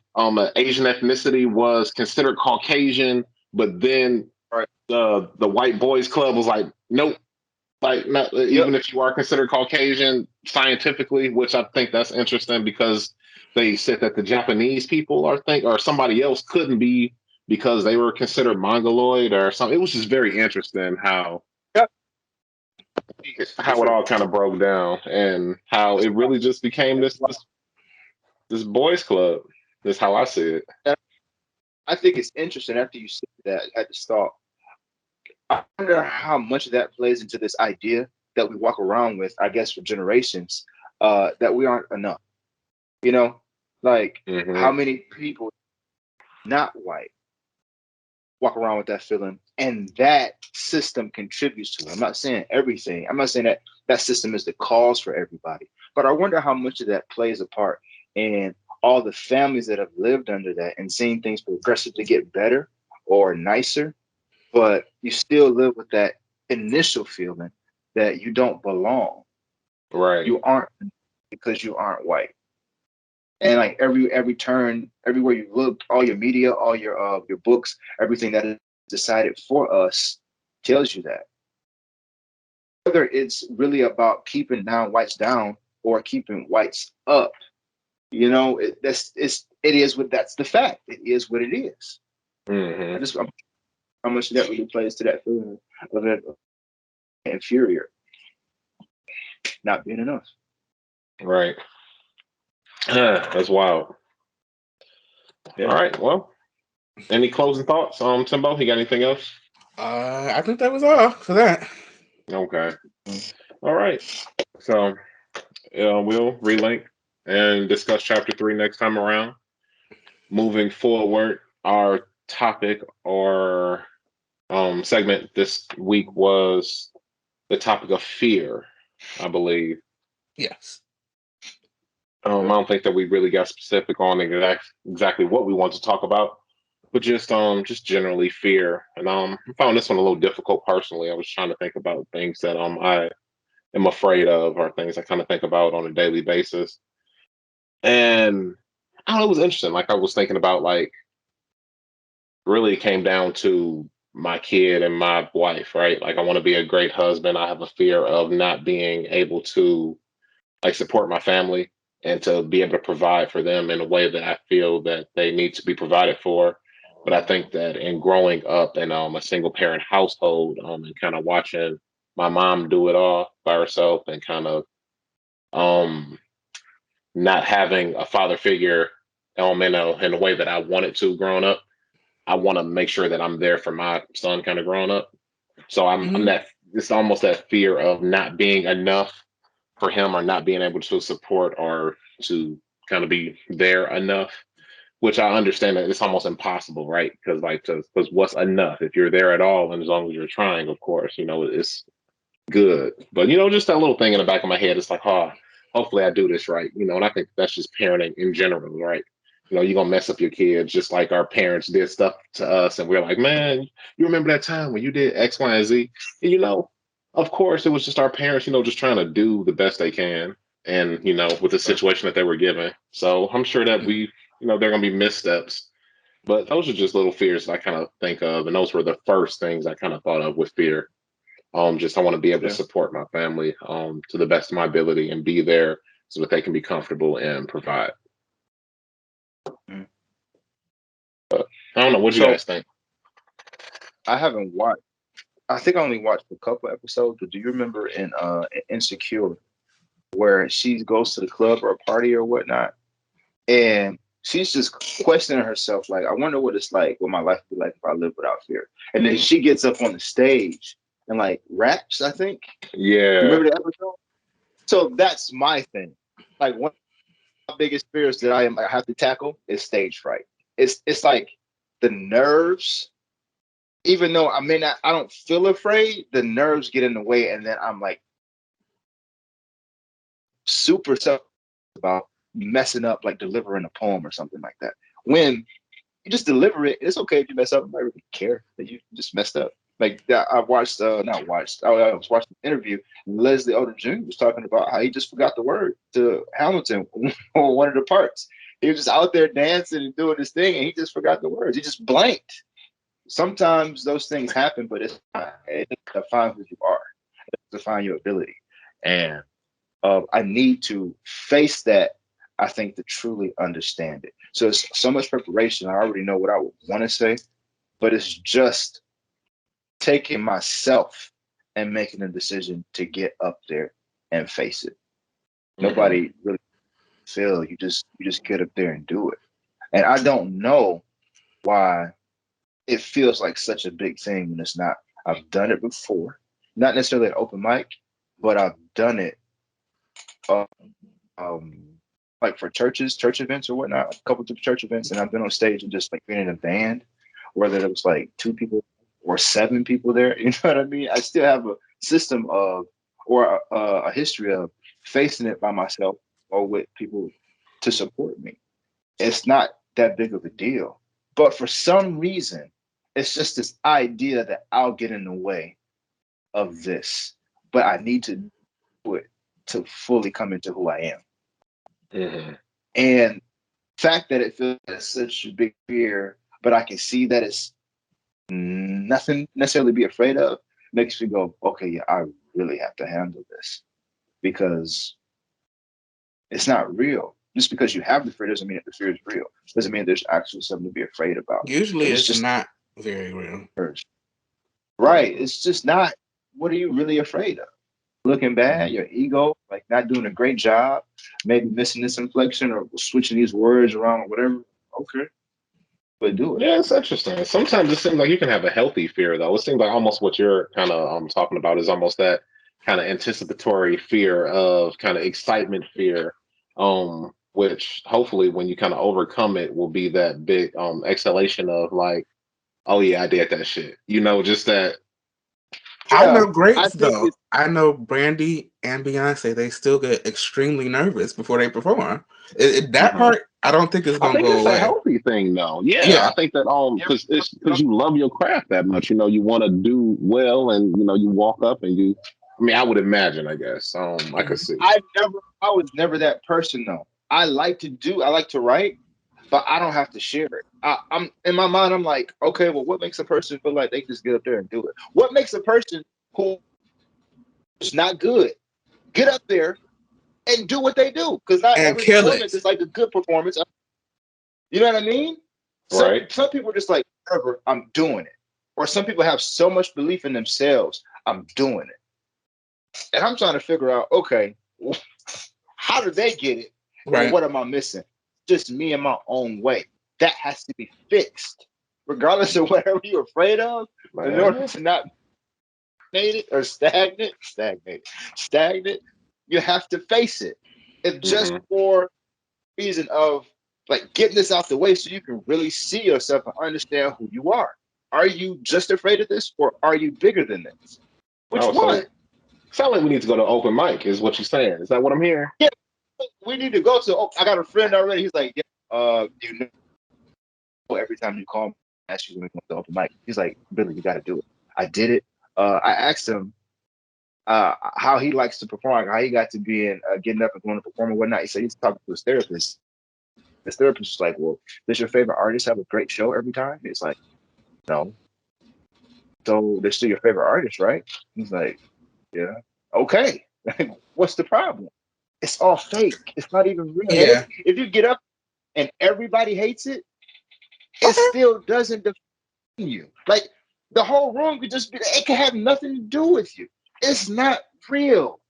Asian ethnicity was considered Caucasian, but then Right. the white boys club was like, nope, like not Yep. even if you are considered Caucasian scientifically, which I think that's interesting because they said that the Japanese people are think or somebody else couldn't be because they were considered mongoloid or something. It was just very interesting Yep. how it all kind of broke down and how it really just became this boys club. That's how I see it. I think it's interesting after you said that at the start. I wonder how much of that plays into this idea that we walk around with, I guess, for generations, that we aren't enough. You know, like how Hmm. many people not white walk around with that feeling, and that system contributes to it. I'm not saying everything. I'm not saying that that system is the cause for everybody, but I wonder how much of that plays a part in all the families that have lived under that and seen things progressively get better or nicer, but you still live with that initial feeling that you don't belong. Right. You aren't because you aren't white. And like every turn, everywhere you look, all your media, all your books, everything that is decided for us tells you that. Whether it's really about keeping down whites down or keeping whites up, it is what that's the fact. It is what it is. Hmm. I just how much that really plays to that feeling of it inferior, not being enough. Right. That's wild. Yeah. All right. Well, any closing thoughts, Timbo? You got anything else? I think that was all for that. Okay. All right. So we'll relink and discuss chapter 3 next time around. Moving forward, our topic or segment this week was the topic of fear, I believe. Yes. I don't think that we really got specific on exactly what we want to talk about, but just generally fear. And I found this one a little difficult personally. I was trying to think about things that I am afraid of or things I kind of think about on a daily basis. And I don't know, it was interesting. Like I was thinking about like really came down to my kid and my wife, right? Like I want to be a great husband. I have a fear of not being able to like support my family and to be able to provide for them in a way that I feel that they need to be provided for. But I think that in growing up in a single parent household and kind of watching my mom do it all by herself and kind of um, not having a father figure in a way that I wanted to growing up, I want to make sure that I'm there for my son kind of growing up. So I'm Hmm. that it's almost that fear of not being enough for him or not being able to support or to kind of be there enough, which I understand that it's almost impossible, right? Because because what's enough if you're there at all, and as long as you're trying, of course, it's good. But just that little thing in the back of my head, it's like, oh, hopefully I do this right, and I think that's just parenting in general, right? You're gonna mess up your kids just like our parents did stuff to us, and we're like, man, you remember that time when you did X, Y, and Z? And of course, it was just our parents, just trying to do the best they can, and with the situation that they were given. So I'm sure that they're gonna be missteps, but those are just little fears that I kind of think of, and those were the first things I kind of thought of with fear. Just I want to be able to Yeah. support my family to the best of my ability and be there so that they can be comfortable and provide. Mm. But I don't know. What do you So guys think? I haven't watched. I think I only watched a couple episodes. But do you remember in Insecure where she goes to the club or a party or whatnot, and she's just questioning herself, like, I wonder what it's like, what my life would be like if I lived without fear. And then she gets up on the stage and like raps. I think you Yeah. remember the episode. So that's my thing. Like one of my biggest fears that I have to tackle is stage fright. It's like the nerves. Even though I don't feel afraid, the nerves get in the way, and then I'm like super self. about messing up, like delivering a poem or something like that. When you just deliver it, it's okay if you mess up. Nobody really care that you just messed up. Like that, I watched, not watched. I was watching an interview. And Leslie Odom Jr. was talking about how he just forgot the word to Hamilton on one of the parts. He was just out there dancing and doing this thing, and he just forgot the words. He just blanked. Sometimes those things happen, but it doesn't define who you are. It doesn't define your ability. And I need to face that, I think, to truly understand it. So it's so much preparation. I already know what I would want to say, but it's just taking myself and making a decision to get up there and face it. Nobody really feel. You just get up there and do it. And I don't know why it feels like such a big thing when it's not. I've done it before, not necessarily at open mic, but I've done it uh, um like for churches, church events or whatnot, a couple of church events, and I've been on stage and just like being in a band, whether it was like 2 people or 7 people there. You know what I mean? I still have a system of or a history of facing it by myself or with people to support me. It's not that big of a deal, but for some reason, it's just this idea that I'll get in the way of this, but I need to do it to fully come into who I am. And fact that it feels like such a big fear, but I can see that it's nothing necessarily to be afraid of, makes me go, okay, yeah, I really have to handle this because it's not real. Just because you have the fear doesn't mean that the fear is real. Doesn't mean there's actually something to be afraid about. Usually But it's it's just not very real. right. It's just not. What are you really afraid of? Looking bad, your ego, like not doing a great job, maybe missing this inflection or switching these words around or whatever. Okay, but do it. Yeah, it's interesting. Sometimes it seems like you can have a healthy fear, though. It seems like almost what you're kind of talking about is almost that kind of anticipatory fear of kind of excitement fear, which hopefully when you kind of overcome it will be that big exhalation of like, oh yeah, I did that shit. You know, just that. I Yeah, know I greats think though. it's I know Brandy and Beyonce. They still get extremely nervous before they perform. That Mhm. part, I don't think is I gonna think go it's a away. healthy thing, though. Yeah, I Yeah, think that every because it's time because you love your craft that much. You know, you want to do well, and you know, you walk up and you. I mean, I would imagine. I guess. I could see. I was never that person though. I like to write, but I don't have to share it. I'm in my mind. I'm like, okay, well, what makes a person feel like they just get up there and do it? What makes a person who's not good get up there and do what they do? Because not and every kill performance it. is like a good performance. You know what I mean? Some Right. some people are just like, whatever, I'm doing it. Or some people have so much belief in themselves, I'm doing it. And I'm trying to figure out, okay, how do they get it? And Right. what am I missing? Just me and my own way. That has to be fixed. Regardless of whatever you're afraid of, in order Man. to not stagnate it or stagnant, you have to face it. It's just Hmm. for reason of like getting this out the way so you can really see yourself and understand who you are. Are you just afraid of this or are you bigger than this? Which Oh, one? so sound like we need to go to open mic. Is what you're saying? Is that what I'm hearing? Yeah, we need to go to. Oh, I got a friend already. He's like, yeah, you know, every time you call me, I ask you when we go to open mic. He's like, Billy, you got to do it. I did it. I asked him how he likes to perform, how he got to be in getting up and going to perform and whatnot. He said he's talking to his therapist. His therapist was like, well, does your favorite artist have a great show every time? It's like, no. So they're still your favorite artist, right? He's like, yeah. Okay. What's the problem? It's all fake. It's not even real. And Yeah. if you get up and everybody hates it, it Okay. still doesn't define you. Like the whole room could just be, it could have nothing to do with you. It's not real.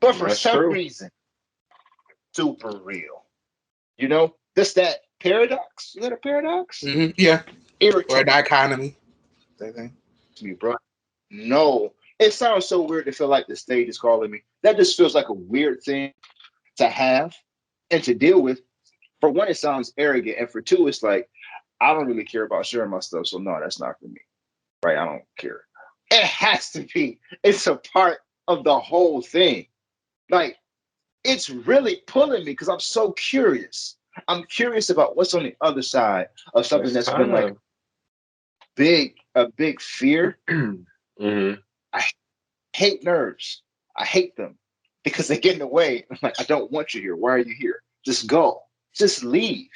But for That's some true. reason, super real. You know, this that paradox. Is that a paradox? Yeah. Or a Irritate dichotomy. Same thing. me, bro. No. It sounds so weird to feel like the stage is calling me. That just feels like a weird thing to have and to deal with. For one, it sounds arrogant. And for two, it's like, I don't really care about sharing my stuff. So no, that's not for me. Right? I don't care. It has to be. It's a part of the whole thing. Like, it's really pulling me because I'm so curious. I'm curious about what's on the other side of something It's that's been like time. a big fear. Hmm. I hate nerves. I hate them because they get in the way. I'm like, I don't want you here. Why are you here? Just go. Just leave.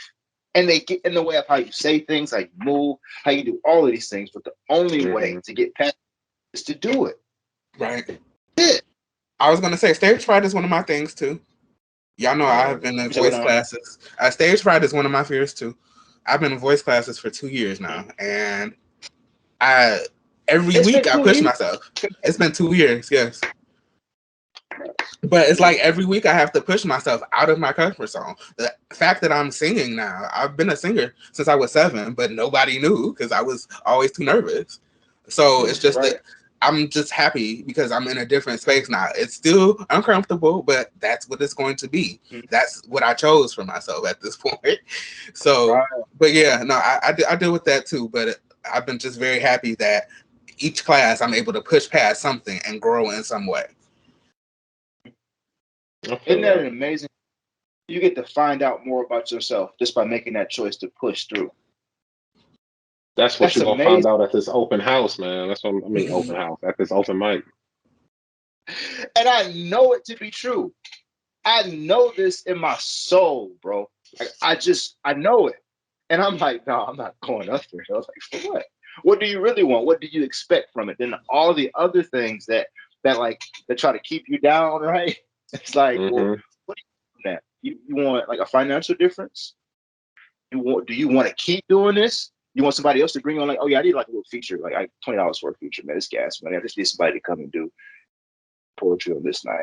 And they get in the way of how you say things, how you move, how you do all of these things. But the only way Hmm. to get past it is to do it. Right. Yeah. I was gonna say stage fright is one of my things too. Y'all know I have been in You say what voice now? classes. Stage fright is one of my fears too. I've been in voice classes for 2 years now, and I every It's been week I two push years. myself. It's been 2 years, yes. But it's like every week I have to push myself out of my comfort zone. The fact that I'm singing now, I've been a singer since I was 7, but nobody knew because I was always too nervous. So it's just Right. that I'm just happy because I'm in a different space now. It's still uncomfortable, but that's what it's going to be. That's what I chose for myself at this point. So, Right. but yeah, no, I deal with that too. But I've been just very happy that each class I'm able to push past something and grow in some way. I Isn't feel that that. an amazing? You get to find out more about yourself just by making that choice to push through. That's what That's you're gonna find amazing. out at this open house, man. That's what I mean, open house at this open mic. And I know it to be true. I know this in my soul, bro. I know it. And I'm like, no, I'm not going up there. I was like, for what? What do you really want? What do you expect from it? Then all the other things that try to keep you down, right? It's like, well, Hmm. what do you want that? You want like a financial difference? Do you want to keep doing this? You want somebody else to bring on like, oh yeah, I need like a little feature, like $20 for a feature, man. It's gas money. I just need somebody to come and do poetry on this night.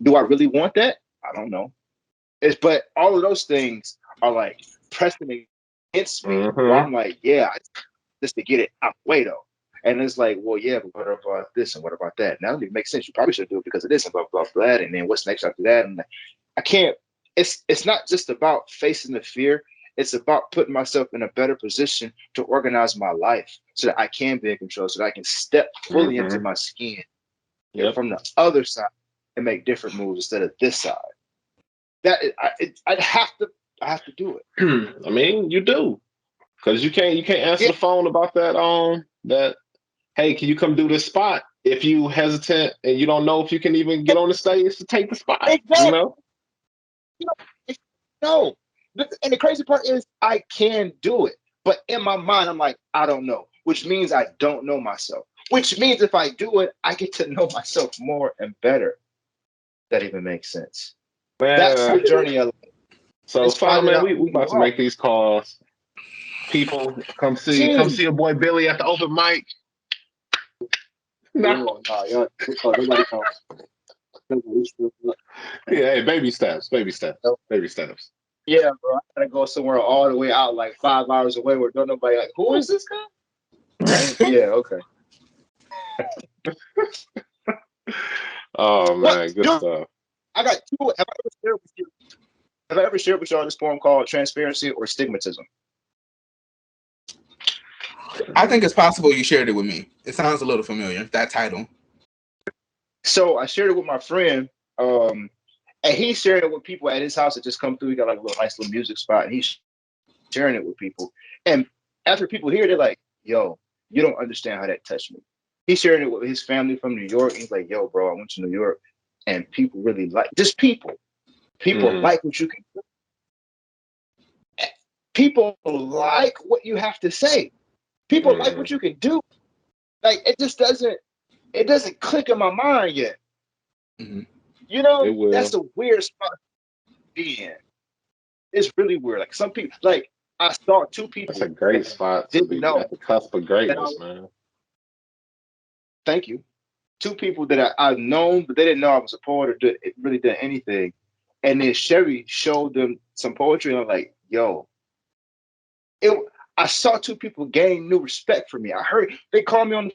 Do I really want that? I don't know. But all of those things are like pressing against me. While Hmm. I'm like, yeah, just to get it out the way though. And it's like, well, yeah, but what about this and what about that? Now it makes sense. You probably should do it because of this and blah blah blah. And then what's next after that? And I can't. It's not just about facing the fear. It's about putting myself in a better position to organize my life so that I can be in control, so that I can step fully into Hmm. my skin Yep. from the other side and make different moves instead of this side. I'd I have to do it. I mean, you do because you can't answer Yeah, the phone about that. Hey, can you come do this spot? If you hesitant and you don't know if you can even get on the stage to take the spot, you exactly. know. You know, no. And the crazy part is I can do it. But in my mind, I'm like, I don't know, which means I don't know myself. Which means if I do it, I get to know myself more and better. That even makes sense. That's Man, the journey of life. so Is fine, finding man. out We who we you about to are. make these calls. People, come Gee. see your boy Billy at the open mic. No, No, y'all, nobody knows. Nobody's yeah, hey, baby steps, baby steps, baby steps. Yeah, bro. I gotta go somewhere all the way out, like 5 hours away, where don't nobody like. Who is this guy? Right? Yeah. Okay. Oh What? man, good Dude, stuff. I got two. Have I ever shared with y'all this poem called "Transparency" or "Stigmatism"? I think it's possible you shared it with me. It sounds a little familiar, that title. So I shared it with my friend, um, and he shared it with people at his house that just come through. He got like a little nice little music spot, and he's sharing it with people. And after people hear it, they're like, "Yo, you don't understand how that touched me." He's sharing it with his family from New York. He's like, "Yo, bro, I went to New York, and people really like just people. People Mm, like what you can. People like what you have to say. People like what mm. you can do. Like it just doesn't. It doesn't click in my mind yet. Mm-hmm. You know, It will. that's a weird spot to be in. It's really weird. Like some people, like I saw two That's people a great that spot to didn't be know at the cusp of that I greatness, was. man. Thank you. Two people that I've known, but they didn't know I was a poet or really did anything. And then Sherry showed them some poetry, and I'm like, yo, it. I saw two people gain new respect for me. I heard they called me on. I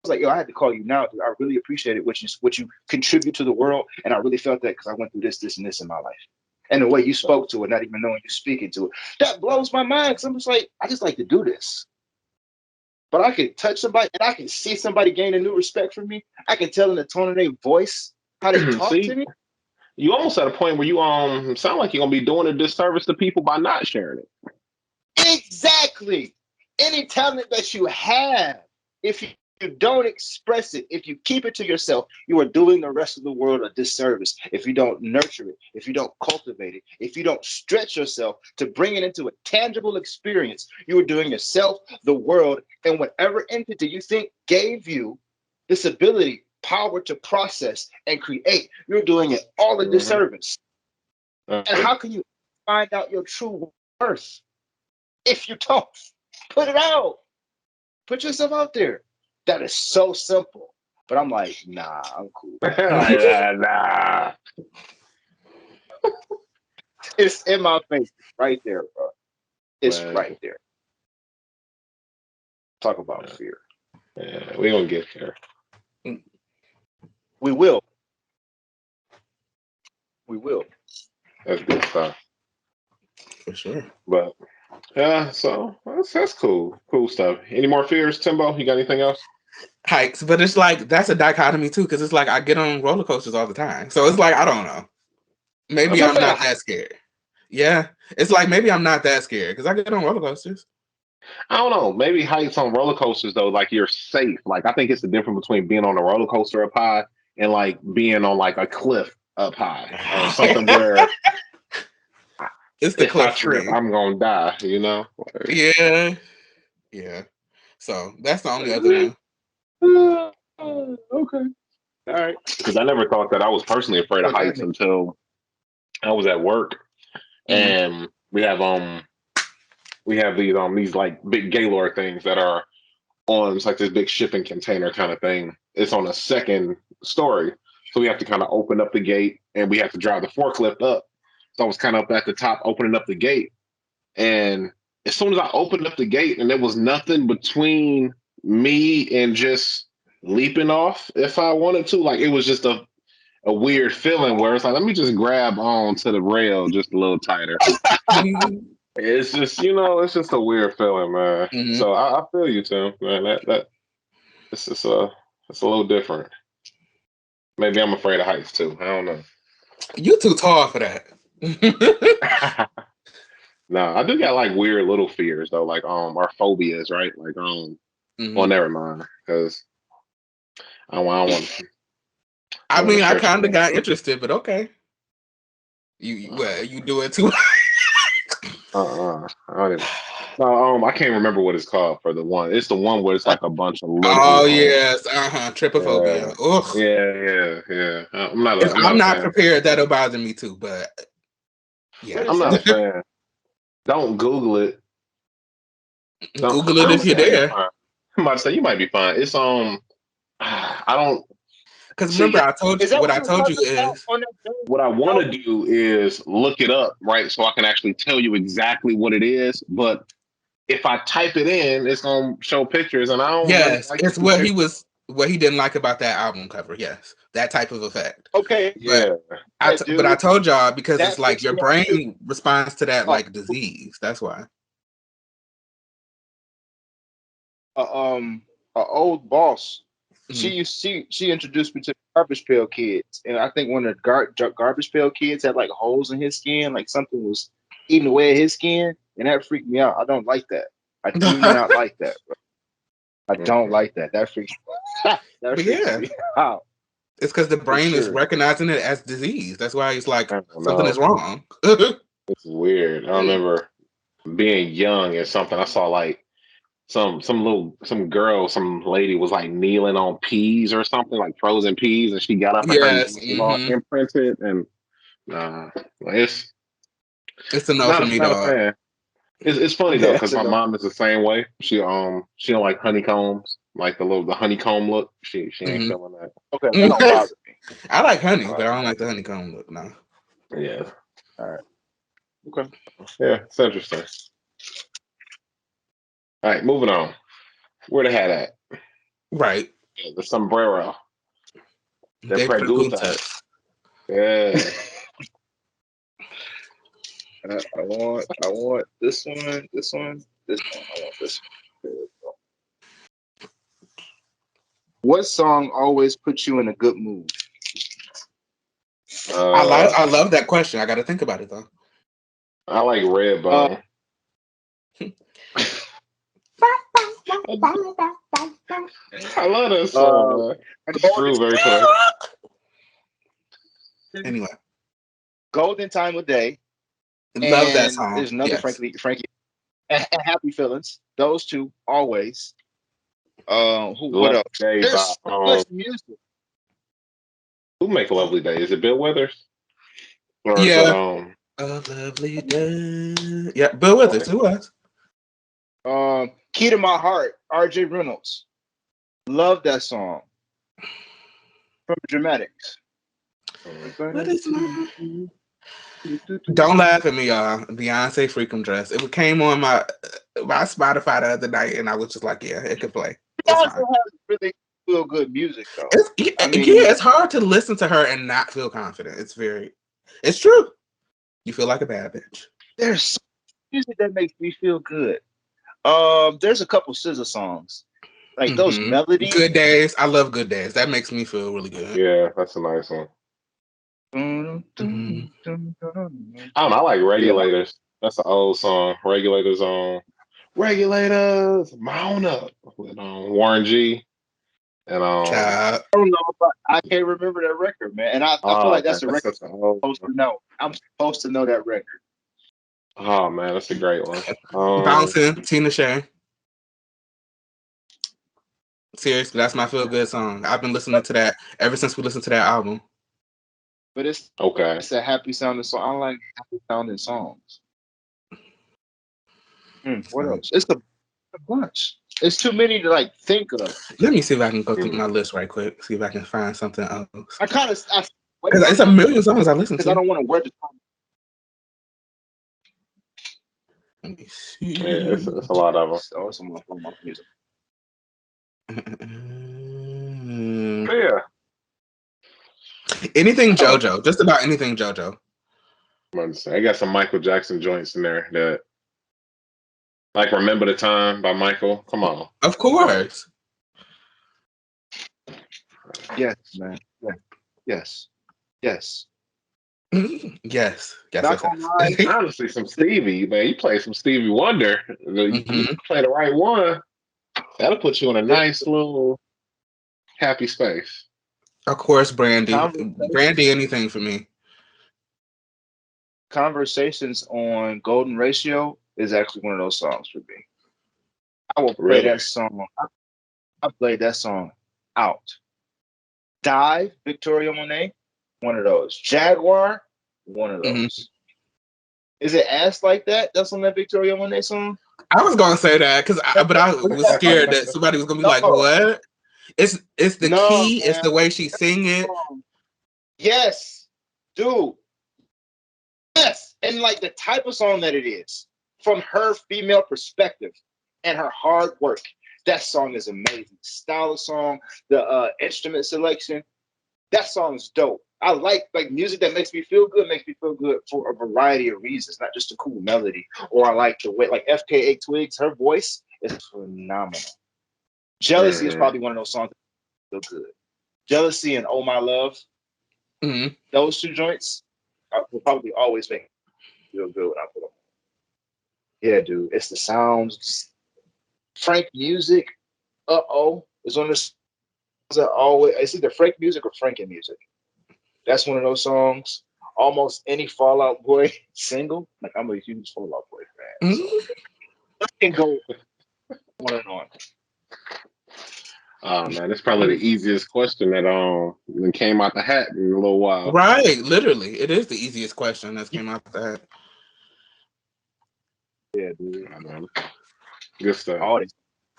was like, yo, I had to call you now. Dude. I really appreciated what you contribute to the world, and I really felt that because I went through this, and this in my life. And the way you spoke to it, not even knowing you're speaking to it, that blows my mind. Because I'm just like, I just like to do this. But I can touch somebody and I can see somebody gain a new respect for me. I can tell in the tone of their voice how they talk to See, me. you almost at a point where you sound like you're gonna be doing a disservice to people by not sharing it. Exactly. Any talent that you have, if you don't express it, if you keep it to yourself, you are doing the rest of the world a disservice. If you don't nurture it, if you don't cultivate it, if you don't stretch yourself to bring it into a tangible experience, you are doing yourself, the world, and whatever entity you think gave you this ability, power to process and create, you're doing it all a Mm-hmm. disservice. And how can you find out your true worth if you don't put it out? Put yourself out there. That is so simple. But I'm like, nah, I'm cool. Nah. It's in my face right there, bro. It's Man. right there. Talk about fear. Yeah, we gonna get there. We will. We will. That's good stuff. For sure. But yeah, so that's cool. Cool stuff. Any more fears, Timbo? You got anything else? Hikes, but it's like that's a dichotomy too, because it's like I get on roller coasters all the time. So it's like I don't know. Maybe I'm not that scared. Yeah. It's like maybe I'm not that scared because I get on roller coasters. I don't know. Maybe heights on roller coasters though, like you're safe. Like I think it's the difference between being on a roller coaster up high and like being on like a cliff up high or something where it's the if I cliff for trip, me. I'm gonna die. You know? Yeah. Yeah. So that's the only other one. Okay. All right. Because I never thought that I was personally afraid of heights until I was at work, and we have these like big Gaylord things that are on, it's like this big shipping container kind of thing. It's on a second story, so we have to kind of open up the gate and we have to drive the forklift up. So I was kind of up at the top opening up the gate, and as soon as I opened up the gate and there was nothing between me and just leaping off if I wanted to, like it was just a weird feeling where it's like, let me just grab on to the rail just a little tighter. It's just, it's just a weird feeling, man. Mm-hmm. So I feel you, Tim, man. That it's just it's a little different. Maybe I'm afraid of heights too. I don't know. You too tall for that. No, I do got like weird little fears though, like our phobias, right? Like well, never mind, because I don't want. I mean, I kind of got interested, but okay. You do it too. I don't even. No, I can't remember what it's called for the one. It's the one where it's like a bunch of little. Oh yes, trypophobia. Yeah. I'm not. If I'm a not fan. prepared, that'll bother me too. But yeah, I'm not a fan. Don't Google it. Google it if you're there. I'm about to say you might be fine. It's I don't. Because remember, I told you what I told you is what I want to do is look it up, right? So I can actually tell you exactly what it is. But if I type it in, it's gonna show pictures, and I don't really like it's what he didn't like about that album cover. Yes, that type of effect. Okay. But I told y'all because it's like your brain responds to that like disease. That's why. An old boss. She introduced me to Garbage Pail Kids, and I think one of the Garbage Pail Kids had like holes in his skin, like something was eating away at his skin, and that freaked me out. I don't like that. I do not like that, bro. I don't like that. That freaks me out. It's because the brain is recognizing it as disease. That's why it's like something is wrong. It's weird. I remember being young and something. I saw like some lady was like kneeling on peas or something, like frozen peas, and she got up and her knees all imprinted, and it's a no for me, not dog. a fan. It's funny though, because my mom is the same way. She don't like honeycombs, like the honeycomb look. She ain't feeling that. Okay, that don't bother me. I like honey, but I don't like the honeycomb look. No. Yeah. All right. Okay. Yeah, it's interesting. All right, moving on. Where the hat at? Right. Yeah, the sombrero. The De pregunta. Yeah. I want this one, this one, this one. I want this one. What song always puts you in a good mood? I love that question. I got to think about it though. I like Redbone. I love that song, man. It's Golden, Strawberry Toy. Anyway, Golden Time of Day, love that and song. there's another Yes. Frankie, and Happy Feelings. Those two always. What Lovely else? Day There's by so much music. who make Lovely Day? Is it Bill Withers? Or is it Yeah. A lovely day. Yeah, Bill Withers. Who else? Key to My Heart, R.J. Reynolds. Love that song from Dramatics. What is my... Don't laugh at me, y'all. Beyonce Freakum Dress. It came on my Spotify the other night, and I was just like, yeah, it could play. It's Beyonce fine. has really feel good music though. Yeah, it's hard to listen to her and not feel confident. It's true. You feel like a bad bitch. There's music that makes me feel good. There's a couple SZA songs, like those melodies. Good Days. I love Good Days. That makes me feel really good. Yeah, that's a nice one. Mm-hmm. I like Regulators. That's an old song. Regulators on Regulators, Mount Up with Warren G. And I don't know, but I can't remember that record, man. And I feel like that's a record I'm supposed to know. I'm supposed to know that record. Oh man, that's a great one. Bouncing, Tina Shay. Seriously, that's my feel good song. I've been listening to that ever since we listened to that album. But it's okay. It's a happy sounding song. I like happy sounding songs. What else? It's a bunch. It's too many to like think of. Let me see if I can go through my list right quick. See if I can find something else. Because it's a million songs I listen to. Because I don't want to wear the song. Let me see. Yeah, it's a lot of them. Oh, it's on my music. Yeah. Anything JoJo. Just about anything JoJo. I got some Michael Jackson joints in there that, like, Remember the Time by Michael. Come on. Of course. Yes, man. Yeah. Yes. Yes. Yes. Honestly, some Stevie, man. You play some Stevie Wonder. You play the right one. That'll put you in a nice little happy space. Of course, Brandy. Brandy, anything for me. Conversations on Golden Ratio is actually one of those songs for me. I will play that song. I played that song out. Dive, Victoria Monet, one of those. Jaguar, one of those. Is it Ass Like That? That's on that Victoria Monet song? I was gonna say that but I was scared that somebody was gonna be like, "What?" It's the key. Man. It's the way she sing it. Yes, dude. Yes, and like the type of song that it is, from her female perspective and her hard work. That song is amazing. Style of song, the instrument selection. That song is dope. I like music that makes me feel good. Makes me feel good for a variety of reasons, not just a cool melody. Or I like the way, like FKA Twigs, her voice is phenomenal. Jealousy is probably one of those songs that feel good. Jealousy and Oh My Love, those two joints will probably always make me feel good when I put them on. Yeah, dude, it's the sounds. Frank music, it's on this. Always, it's either Frank music or Franken music. That's one of those songs. Almost any Fall Out Boy single, like I'm a huge Fall Out Boy fan. So I can go on and on. Oh man, it's probably the easiest question that came out the hat in a little while. Right, literally, it is the easiest question that came out the hat. Yeah, dude. Good stuff.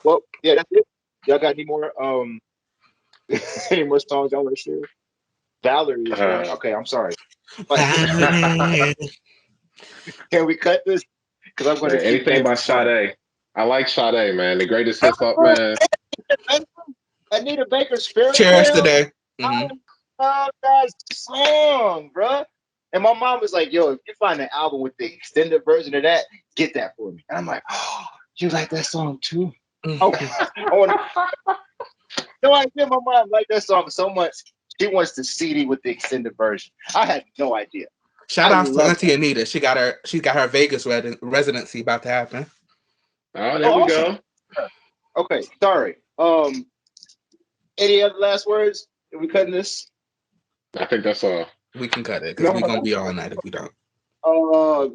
Well, yeah, that's it. Y'all got any more any more songs y'all want to share? Valerie is going. Okay, I'm sorry. Can we cut this? Because I'm going to anything by Sade. I like Sade, man. The greatest hip hop man. Anita Baker's Fairy Cherish Tale. Today. I love that song, bro. And my mom was like, "Yo, if you find an album with the extended version of that, get that for me." And I'm like, "Oh, you like that song too?" No, I did. My mom liked that song so much. She wants the CD with the extended version. I had no idea. Shout I out to love Auntie that. Anita. She got her Vegas residency about to happen. Oh, there Oh, we awesome. go. Okay, sorry. Any other last words? Are we cutting this? I think that's all. We can cut it because No. we're gonna be all night if we don't.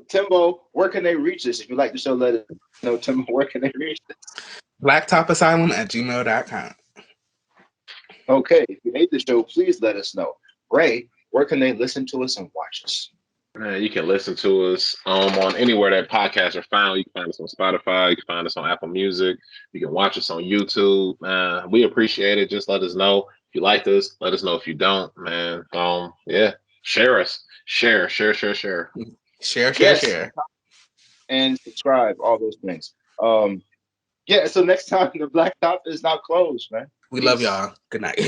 Timbo, where can they reach us? If you like the show, let us know. Timbo, where can they reach us? BlacktopAsylum@gmail.com. Okay, if you hate the show, please let us know. Ray, where can they listen to us and watch us? Man, you can listen to us on anywhere that podcasts are found. You can find us on Spotify. You can find us on Apple Music. You can watch us on YouTube. Man, we appreciate it. Just let us know if you like us. Let us know if you don't, man. Yeah. Share us. Share. Share, share, Yes, share. and subscribe, all those things. Yeah, so next time the Black Top is not closed, man. We love Peace. y'all. Good night.